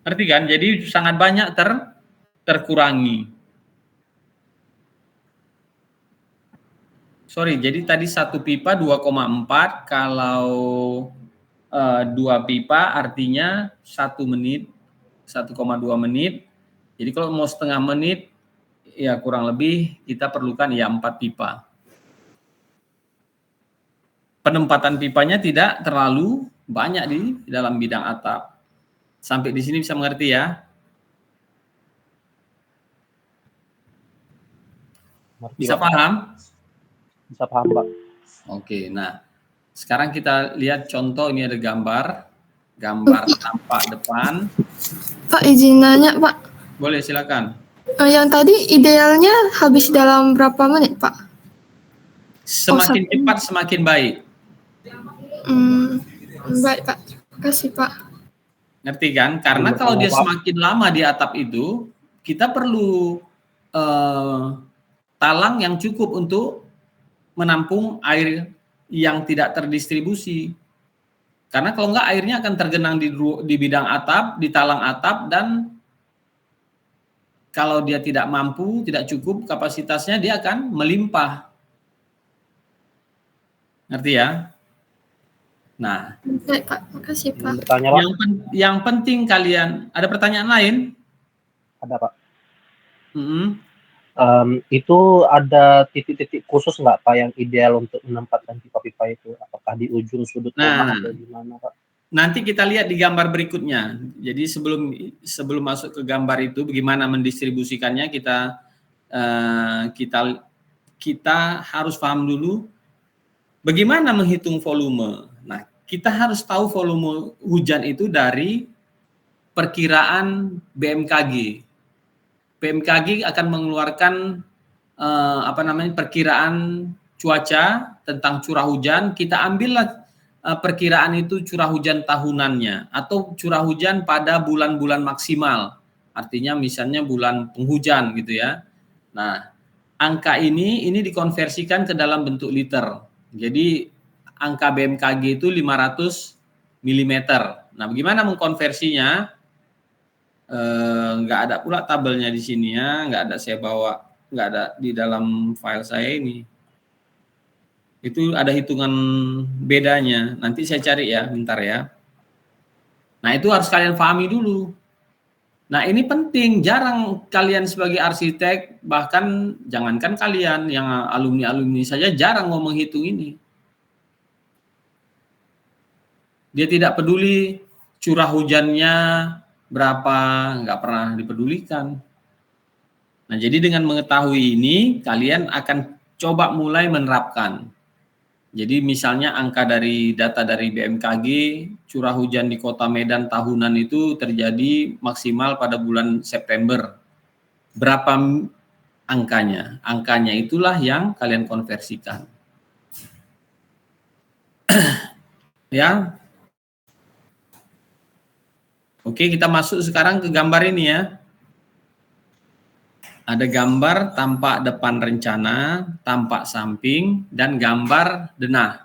Ngerti kan? Jadi sangat banyak terkurangi. Jadi tadi 1 pipa 2,4, kalau 2 pipa artinya 1 menit, 1,2 menit. Jadi kalau mau setengah menit, ya kurang lebih kita perlukan ya 4 pipa. Penempatan pipanya tidak terlalu banyak di dalam bidang atap. Sampai di sini bisa mengerti ya? Bisa paham? Bisa paham Pak. Oke, nah sekarang kita lihat contoh, ini ada gambar tampak depan. Pak, izin nanya Pak. Boleh, silakan. Yang tadi idealnya habis dalam berapa menit Pak? Semakin cepat semakin baik. Baik Pak, terima kasih Pak. Ngerti kan? Karena kalau dia semakin lama di atap itu, kita perlu talang yang cukup untuk menampung air yang tidak terdistribusi. Karena kalau enggak airnya akan tergenang di bidang atap, di talang atap, dan kalau dia tidak mampu, tidak cukup kapasitasnya, dia akan melimpah. Ngerti ya? Nah, baik Pak, makasih Pak. Yang penting kalian, ada pertanyaan lain? Ada Pak. Itu ada titik-titik khusus nggak Pak yang ideal untuk menempatkan pipa-pipa itu? Apakah di ujung sudut rumah atau di mana Pak? Nanti kita lihat di gambar berikutnya. Jadi sebelum masuk ke gambar itu, bagaimana mendistribusikannya, kita harus paham dulu bagaimana menghitung volume. Nah, kita harus tahu volume hujan itu dari perkiraan BMKG. BMKG akan mengeluarkan perkiraan cuaca tentang curah hujan. Kita ambillah perkiraan itu curah hujan tahunannya atau curah hujan pada bulan-bulan maksimal. Artinya misalnya bulan penghujan gitu ya. Nah, angka ini dikonversikan ke dalam bentuk liter. Jadi angka BMKG itu 500 mm. Nah, bagaimana mengkonversinya? Nggak ada pula tabelnya di sini ya, nggak ada, saya bawa, nggak ada di dalam file saya ini. Itu ada hitungan bedanya. Nanti saya cari ya, bentar ya. Nah, itu harus kalian pahami dulu. Nah, ini penting, jarang kalian sebagai arsitek, bahkan jangankan kalian yang alumni-alumni saja jarang ngomong hitung ini. Dia tidak peduli curah hujannya berapa, nggak pernah dipedulikan. Nah, jadi dengan mengetahui ini, kalian akan coba mulai menerapkan. Jadi misalnya angka dari data dari BMKG, curah hujan di Kota Medan tahunan itu terjadi maksimal pada bulan September. Berapa angkanya? Angkanya itulah yang kalian konversikan. Ya. Oke, kita masuk sekarang ke gambar ini ya. Ada gambar tampak depan rencana, tampak samping, dan gambar denah.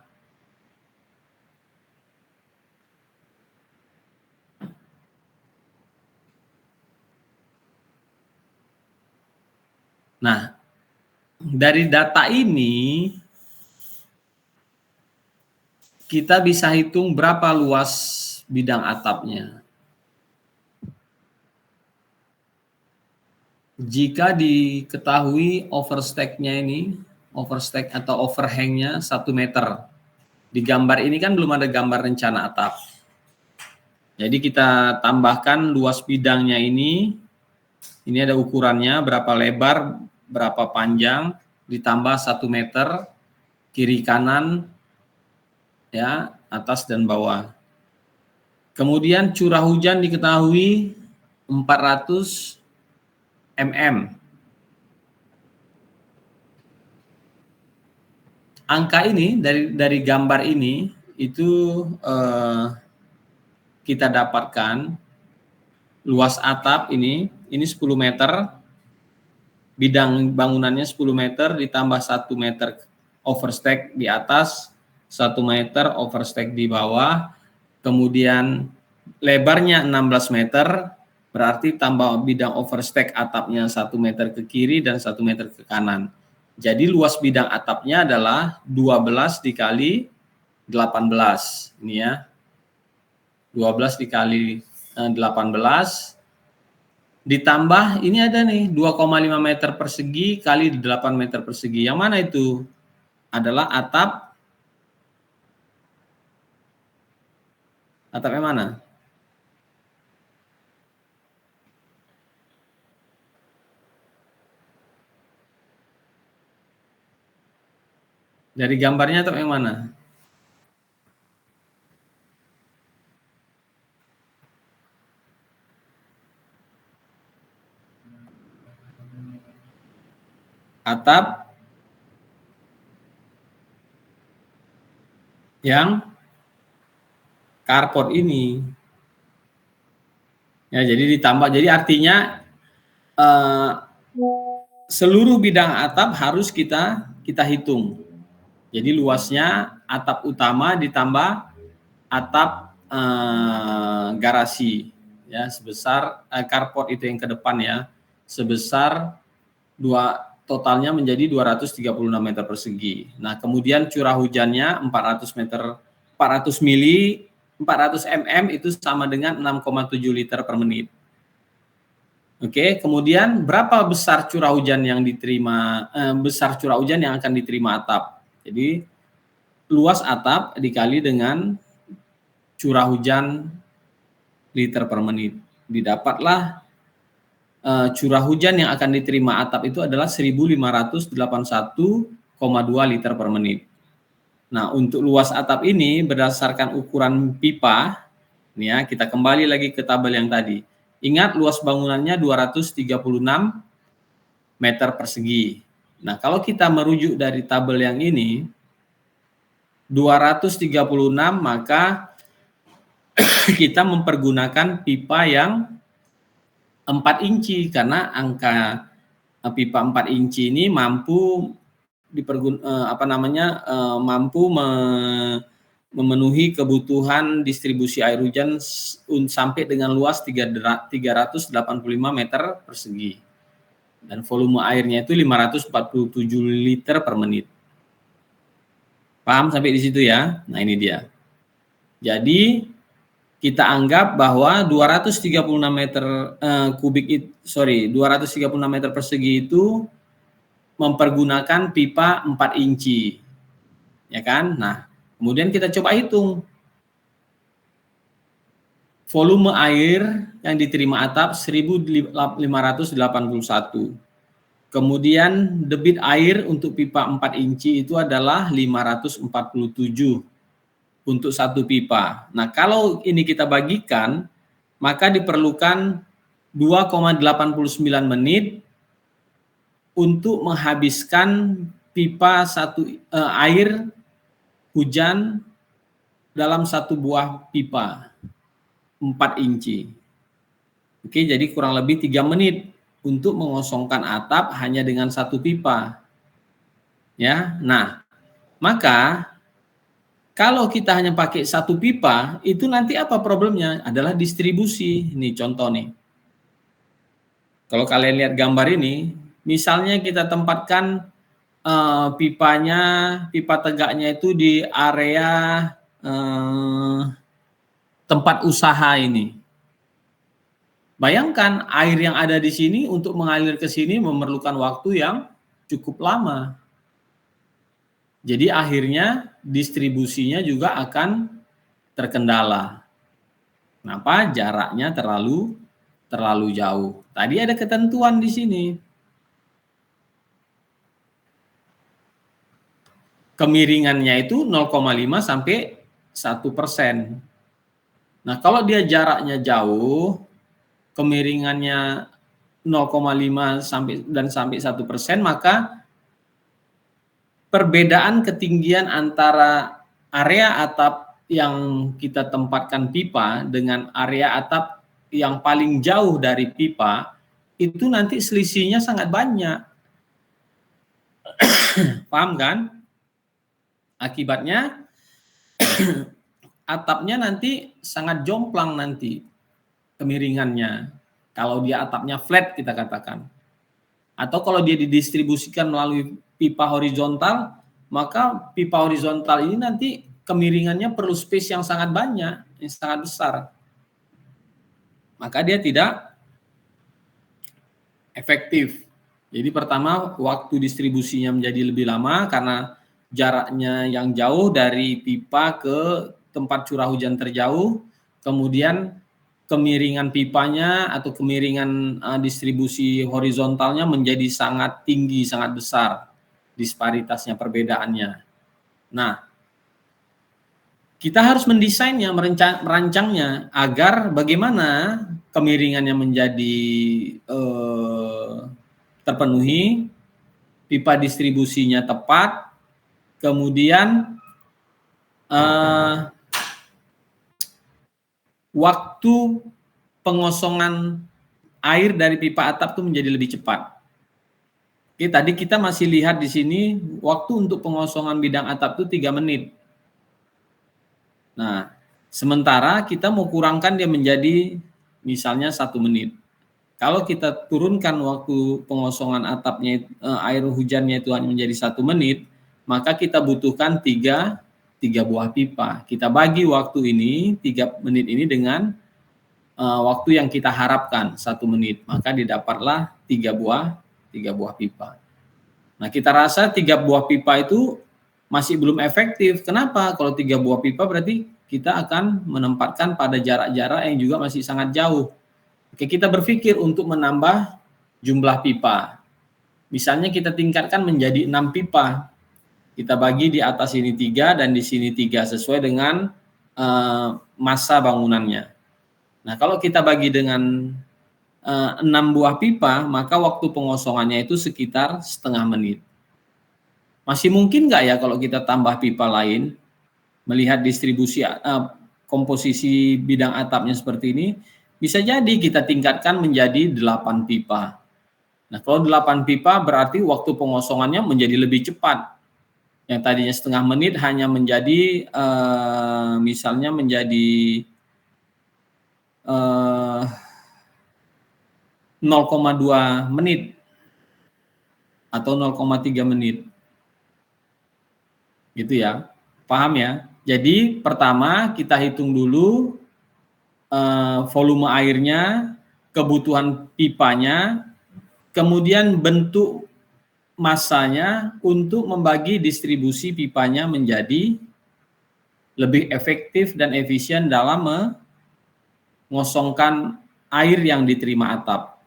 Nah, dari data ini, kita bisa hitung berapa luas bidang atapnya. Jika diketahui overstack-nya ini, overstack atau overhang-nya 1 meter. Di gambar ini kan belum ada gambar rencana atap. Jadi kita tambahkan luas bidangnya ini ada ukurannya, berapa lebar, berapa panjang, ditambah 1 meter, kiri kanan, ya, atas dan bawah. Kemudian curah hujan diketahui 400 mm. Angka ini dari gambar ini itu kita dapatkan luas atap ini 10 meter, bidang bangunannya 10 meter ditambah 1 meter overstack di atas, 1 meter overstack di bawah, kemudian lebarnya 16 meter, berarti tambah bidang overstack atapnya 1 meter ke kiri dan 1 meter ke kanan. Jadi luas bidang atapnya adalah 12 dikali 18. Ini ya. 12 dikali 18. Ditambah ini ada nih 2,5 meter persegi kali 8 meter persegi. Yang mana itu? Adalah atap. Atapnya mana? Dari gambarnya atap yang mana? Atap yang carport ini. Ya, jadi ditambah. Jadi artinya seluruh bidang atap harus kita hitung. Jadi luasnya atap utama ditambah atap garasi ya, sebesar carport itu yang ke depan ya, sebesar totalnya menjadi 236 meter persegi. Nah, kemudian curah hujannya 400 mm itu sama dengan 6,7 liter per menit. Oke, kemudian berapa besar curah hujan yang diterima, curah hujan yang akan diterima atap? Jadi luas atap dikali dengan curah hujan liter per menit. Didapatlah curah hujan yang akan diterima atap itu adalah 1581,2 liter per menit. Nah, untuk luas atap ini berdasarkan ukuran pipa, ini ya, kita kembali lagi ke tabel yang tadi. Ingat luas bangunannya 236 meter persegi. Nah, kalau kita merujuk dari tabel yang ini 236, maka kita mempergunakan pipa yang 4 inci karena angka pipa 4 inci ini mampu memenuhi kebutuhan distribusi air hujan sampai dengan luas 385 meter persegi. Dan volume airnya itu 547 liter per menit. Paham sampai di situ ya? Nah, ini dia. Jadi kita anggap bahwa 236 meter 236 meter persegi itu mempergunakan pipa 4 inci. Ya kan? Nah, kemudian kita coba hitung volume air yang diterima atap 1581. Kemudian debit air untuk pipa 4 inci itu adalah 547 untuk satu pipa. Nah, kalau ini kita bagikan, maka diperlukan 2,89 menit untuk menghabiskan pipa air hujan dalam satu buah pipa 4 inci. Oke, jadi kurang lebih 3 menit untuk mengosongkan atap hanya dengan satu pipa. Ya. Nah, maka kalau kita hanya pakai satu pipa, itu nanti apa problemnya? Adalah distribusi. Ini contoh nih. Kalau kalian lihat gambar ini, misalnya kita tempatkan pipa tegaknya itu di area tempat usaha ini. Bayangkan air yang ada di sini untuk mengalir ke sini memerlukan waktu yang cukup lama. Jadi akhirnya distribusinya juga akan terkendala. Kenapa? Jaraknya terlalu jauh. Tadi ada ketentuan di sini. Kemiringannya itu 0,5 sampai 1%. Nah, kalau dia jaraknya jauh, kemiringannya 0,5 sampai 1%, maka perbedaan ketinggian antara area atap yang kita tempatkan pipa dengan area atap yang paling jauh dari pipa itu nanti selisihnya sangat banyak. Paham kan? Akibatnya atapnya nanti sangat jomplang nanti kemiringannya. Kalau dia atapnya flat kita katakan. Atau kalau dia didistribusikan melalui pipa horizontal, maka pipa horizontal ini nanti kemiringannya perlu space yang sangat banyak, yang sangat besar. Maka dia tidak efektif. Jadi pertama, waktu distribusinya menjadi lebih lama karena jaraknya yang jauh dari pipa ke tempat curah hujan terjauh, kemudian kemiringan pipanya atau kemiringan distribusi horizontalnya menjadi sangat tinggi, sangat besar disparitasnya, perbedaannya. Nah, kita harus mendesainnya, merancangnya agar bagaimana kemiringannya menjadi terpenuhi, pipa distribusinya tepat, kemudian waktu pengosongan air dari pipa atap itu menjadi lebih cepat. Oke, tadi kita masih lihat di sini waktu untuk pengosongan bidang atap itu 3 menit. Nah, sementara kita mau kurangkan dia menjadi misalnya 1 menit. Kalau kita turunkan waktu pengosongan atapnya, air hujannya itu hanya menjadi 1 menit, maka kita butuhkan 3 buah pipa. Kita bagi waktu ini, 3 menit ini dengan waktu yang kita harapkan 1 menit. Maka didapatlah 3 buah pipa. Nah, kita rasa 3 buah pipa itu masih belum efektif. Kenapa? Kalau 3 buah pipa berarti kita akan menempatkan pada jarak-jarak yang juga masih sangat jauh. Oke, kita berpikir untuk menambah jumlah pipa. Misalnya kita tingkatkan menjadi 6 pipa. Kita bagi di atas ini 3 dan di sini 3 sesuai dengan massa bangunannya. Nah, kalau kita bagi dengan 6 buah pipa, maka waktu pengosongannya itu sekitar setengah menit. Masih mungkin nggak ya kalau kita tambah pipa lain, melihat distribusi komposisi bidang atapnya seperti ini, bisa jadi kita tingkatkan menjadi 8 pipa. Nah, kalau 8 pipa berarti waktu pengosongannya menjadi lebih cepat. Yang tadinya setengah menit hanya menjadi misalnya menjadi 0,2 menit atau 0,3 menit. Gitu ya. Paham ya? Jadi pertama kita hitung dulu volume airnya, kebutuhan pipanya, kemudian bentuk massanya untuk membagi distribusi pipanya menjadi lebih efektif dan efisien dalam mengosongkan air yang diterima atap.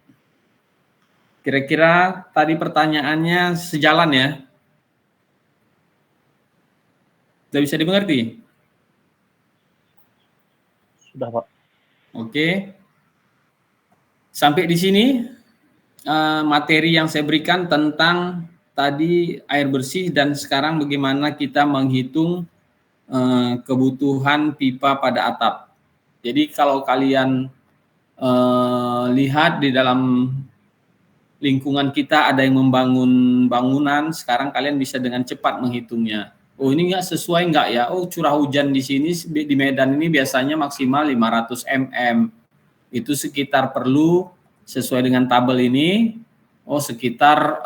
Kira-kira tadi pertanyaannya sejalan ya? Sudah bisa dimengerti? Sudah, Pak. Oke. Sampai di sini materi yang saya berikan tentang tadi air bersih dan sekarang bagaimana kita menghitung kebutuhan pipa pada atap. Jadi kalau kalian lihat di dalam lingkungan kita ada yang membangun bangunan, sekarang kalian bisa dengan cepat menghitungnya. Oh ini nggak sesuai nggak ya? Oh curah hujan di sini di Medan ini biasanya maksimal 500 mm. Itu sekitar perlu sesuai dengan tabel ini, sekitar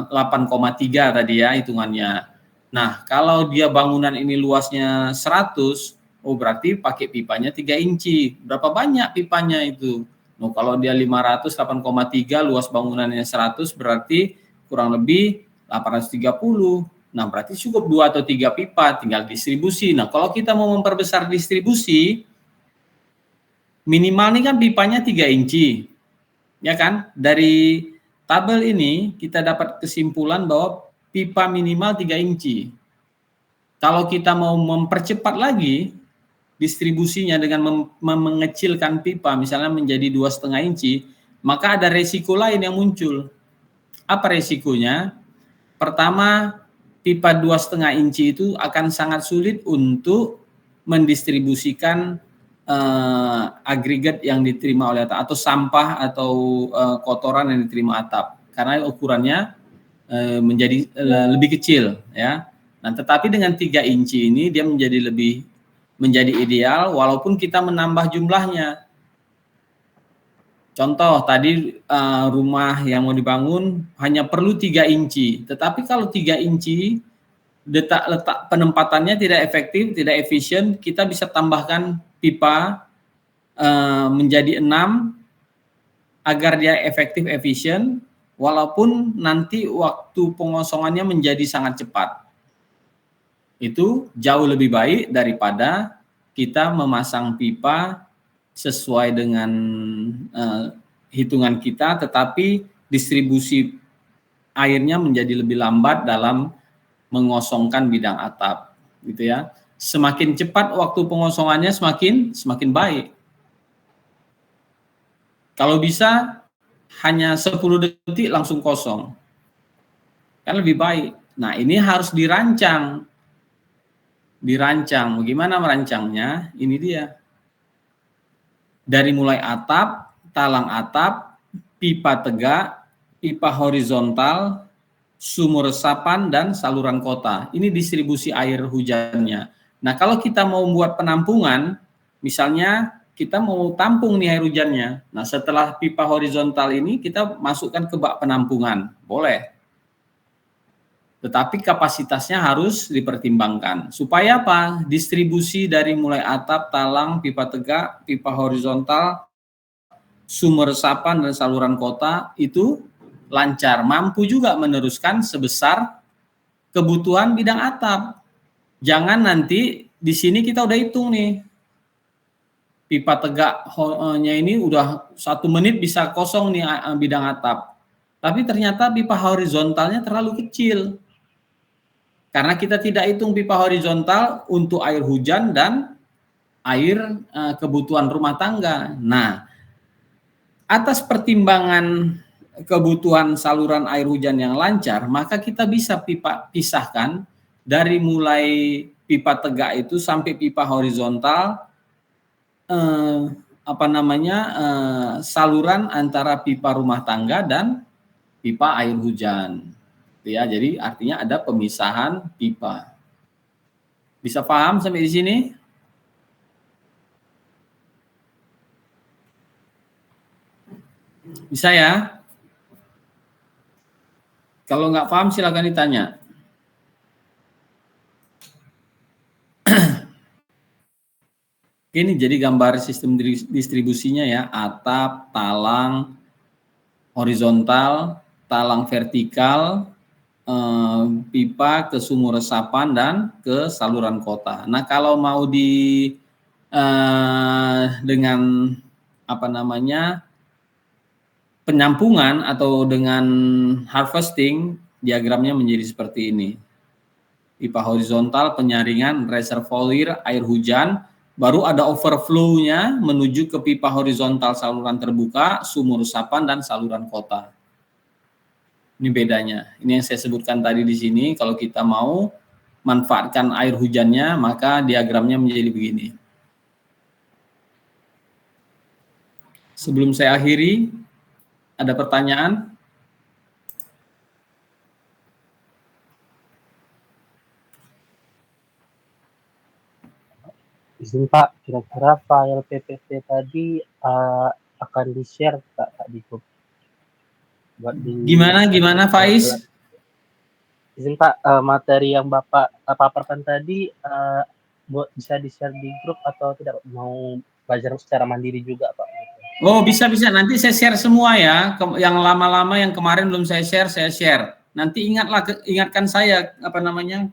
8,3 tadi ya hitungannya. Nah, kalau dia bangunan ini luasnya 100, berarti pakai pipanya 3 inci. Berapa banyak pipanya itu? Nah, kalau dia 500, 8,3, luas bangunannya 100, berarti kurang lebih 830. Nah, berarti cukup 2 atau 3 pipa, tinggal distribusi. Nah, kalau kita mau memperbesar distribusi, minimal ini kan pipanya 3 inci. Ya kan? Dari tabel ini kita dapat kesimpulan bahwa pipa minimal 3 inci. Kalau kita mau mempercepat lagi distribusinya dengan mengecilkan pipa misalnya menjadi 2,5 inci, maka ada resiko lain yang muncul. Apa resikonya? Pertama, pipa 2,5 inci itu akan sangat sulit untuk mendistribusikan agregat yang diterima oleh atap atau sampah atau kotoran yang diterima atap karena ukurannya menjadi lebih kecil ya. Nah, tetapi dengan 3 inci ini dia menjadi ideal walaupun kita menambah jumlahnya. Contoh tadi rumah yang mau dibangun hanya perlu 3 inci, tetapi kalau 3 inci letak penempatannya tidak efektif, tidak efisien, kita bisa tambahkan pipa menjadi 6 agar dia efektif efisien walaupun nanti waktu pengosongannya menjadi sangat cepat. Itu jauh lebih baik daripada kita memasang pipa sesuai dengan hitungan kita tetapi distribusi airnya menjadi lebih lambat dalam mengosongkan bidang atap gitu ya. Semakin cepat waktu pengosongannya semakin baik. Kalau bisa hanya 10 detik langsung kosong. Kan lebih baik. Nah, ini harus dirancang. Bagaimana merancangnya? Ini dia. Dari mulai atap, talang atap, pipa tegak, pipa horizontal, sumur resapan dan saluran kota. Ini distribusi air hujannya. Nah, kalau kita mau membuat penampungan, misalnya kita mau tampung nih air hujannya. Nah, setelah pipa horizontal ini kita masukkan ke bak penampungan. Boleh. Tetapi kapasitasnya harus dipertimbangkan. Supaya apa? Distribusi dari mulai atap, talang, pipa tegak, pipa horizontal, sumur resapan dan saluran kota itu lancar, mampu juga meneruskan sebesar kebutuhan bidang atap. Jangan nanti di sini kita udah hitung nih, pipa tegaknya ini udah 1 menit bisa kosong nih bidang atap. Tapi ternyata pipa horizontalnya terlalu kecil. Karena kita tidak hitung pipa horizontal untuk air hujan dan air kebutuhan rumah tangga. Nah, atas pertimbangan kebutuhan saluran air hujan yang lancar, maka kita bisa pisahkan dari mulai pipa tegak itu sampai pipa horizontal saluran antara pipa rumah tangga dan pipa air hujan. Ya, jadi artinya ada pemisahan pipa. Bisa paham sampai di sini? Bisa ya? Kalau nggak paham silakan ditanya. Ini jadi gambar sistem distribusinya ya, atap, talang, horizontal, talang vertikal, pipa ke sumur resapan dan ke saluran kota. Nah kalau mau dengan apa namanya penyampungan atau dengan harvesting, diagramnya menjadi seperti ini. Pipa horizontal, penyaringan, reservoir, air hujan, baru ada overflow-nya menuju ke pipa horizontal saluran terbuka, sumur resapan, dan saluran kota. Ini bedanya. Ini yang saya sebutkan tadi di sini, kalau kita mau manfaatkan air hujannya, maka diagramnya menjadi begini. Sebelum saya akhiri, ada pertanyaan? Izin Pak, kira-kira file PPT tadi akan di-share Kak di grup? Gimana Faiz? Izin Pak, materi yang Bapak paparkan tadi bisa di-share di grup atau tidak? Mau belajar secara mandiri juga Pak? Oh bisa. Nanti saya share semua ya. Yang lama-lama yang kemarin belum saya share. Nanti ingatkan saya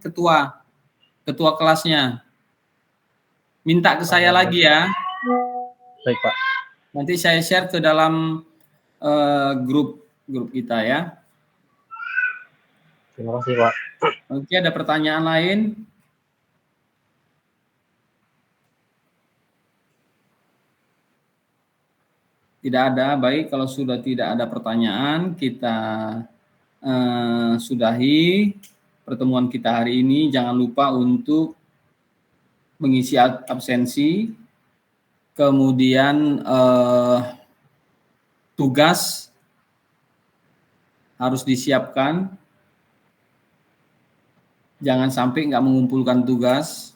ketua kelasnya. Minta ke saya lagi ya. Baik Pak. Nanti saya share ke dalam grup kita ya. Terima kasih Pak. Oke, ada pertanyaan lain? Tidak ada. Baik, kalau sudah tidak ada pertanyaan, kita sudahi pertemuan kita hari ini. Jangan lupa untuk mengisi absensi, kemudian tugas harus disiapkan. Jangan sampai nggak mengumpulkan tugas.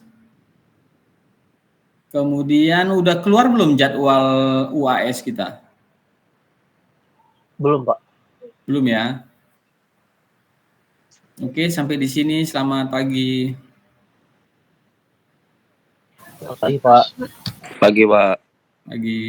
Kemudian udah keluar belum jadwal UAS kita? Belum Pak. Belum ya? Oke, sampai di sini. Selamat pagi. Selamat pagi Pak. Pagi Pak. Pagi.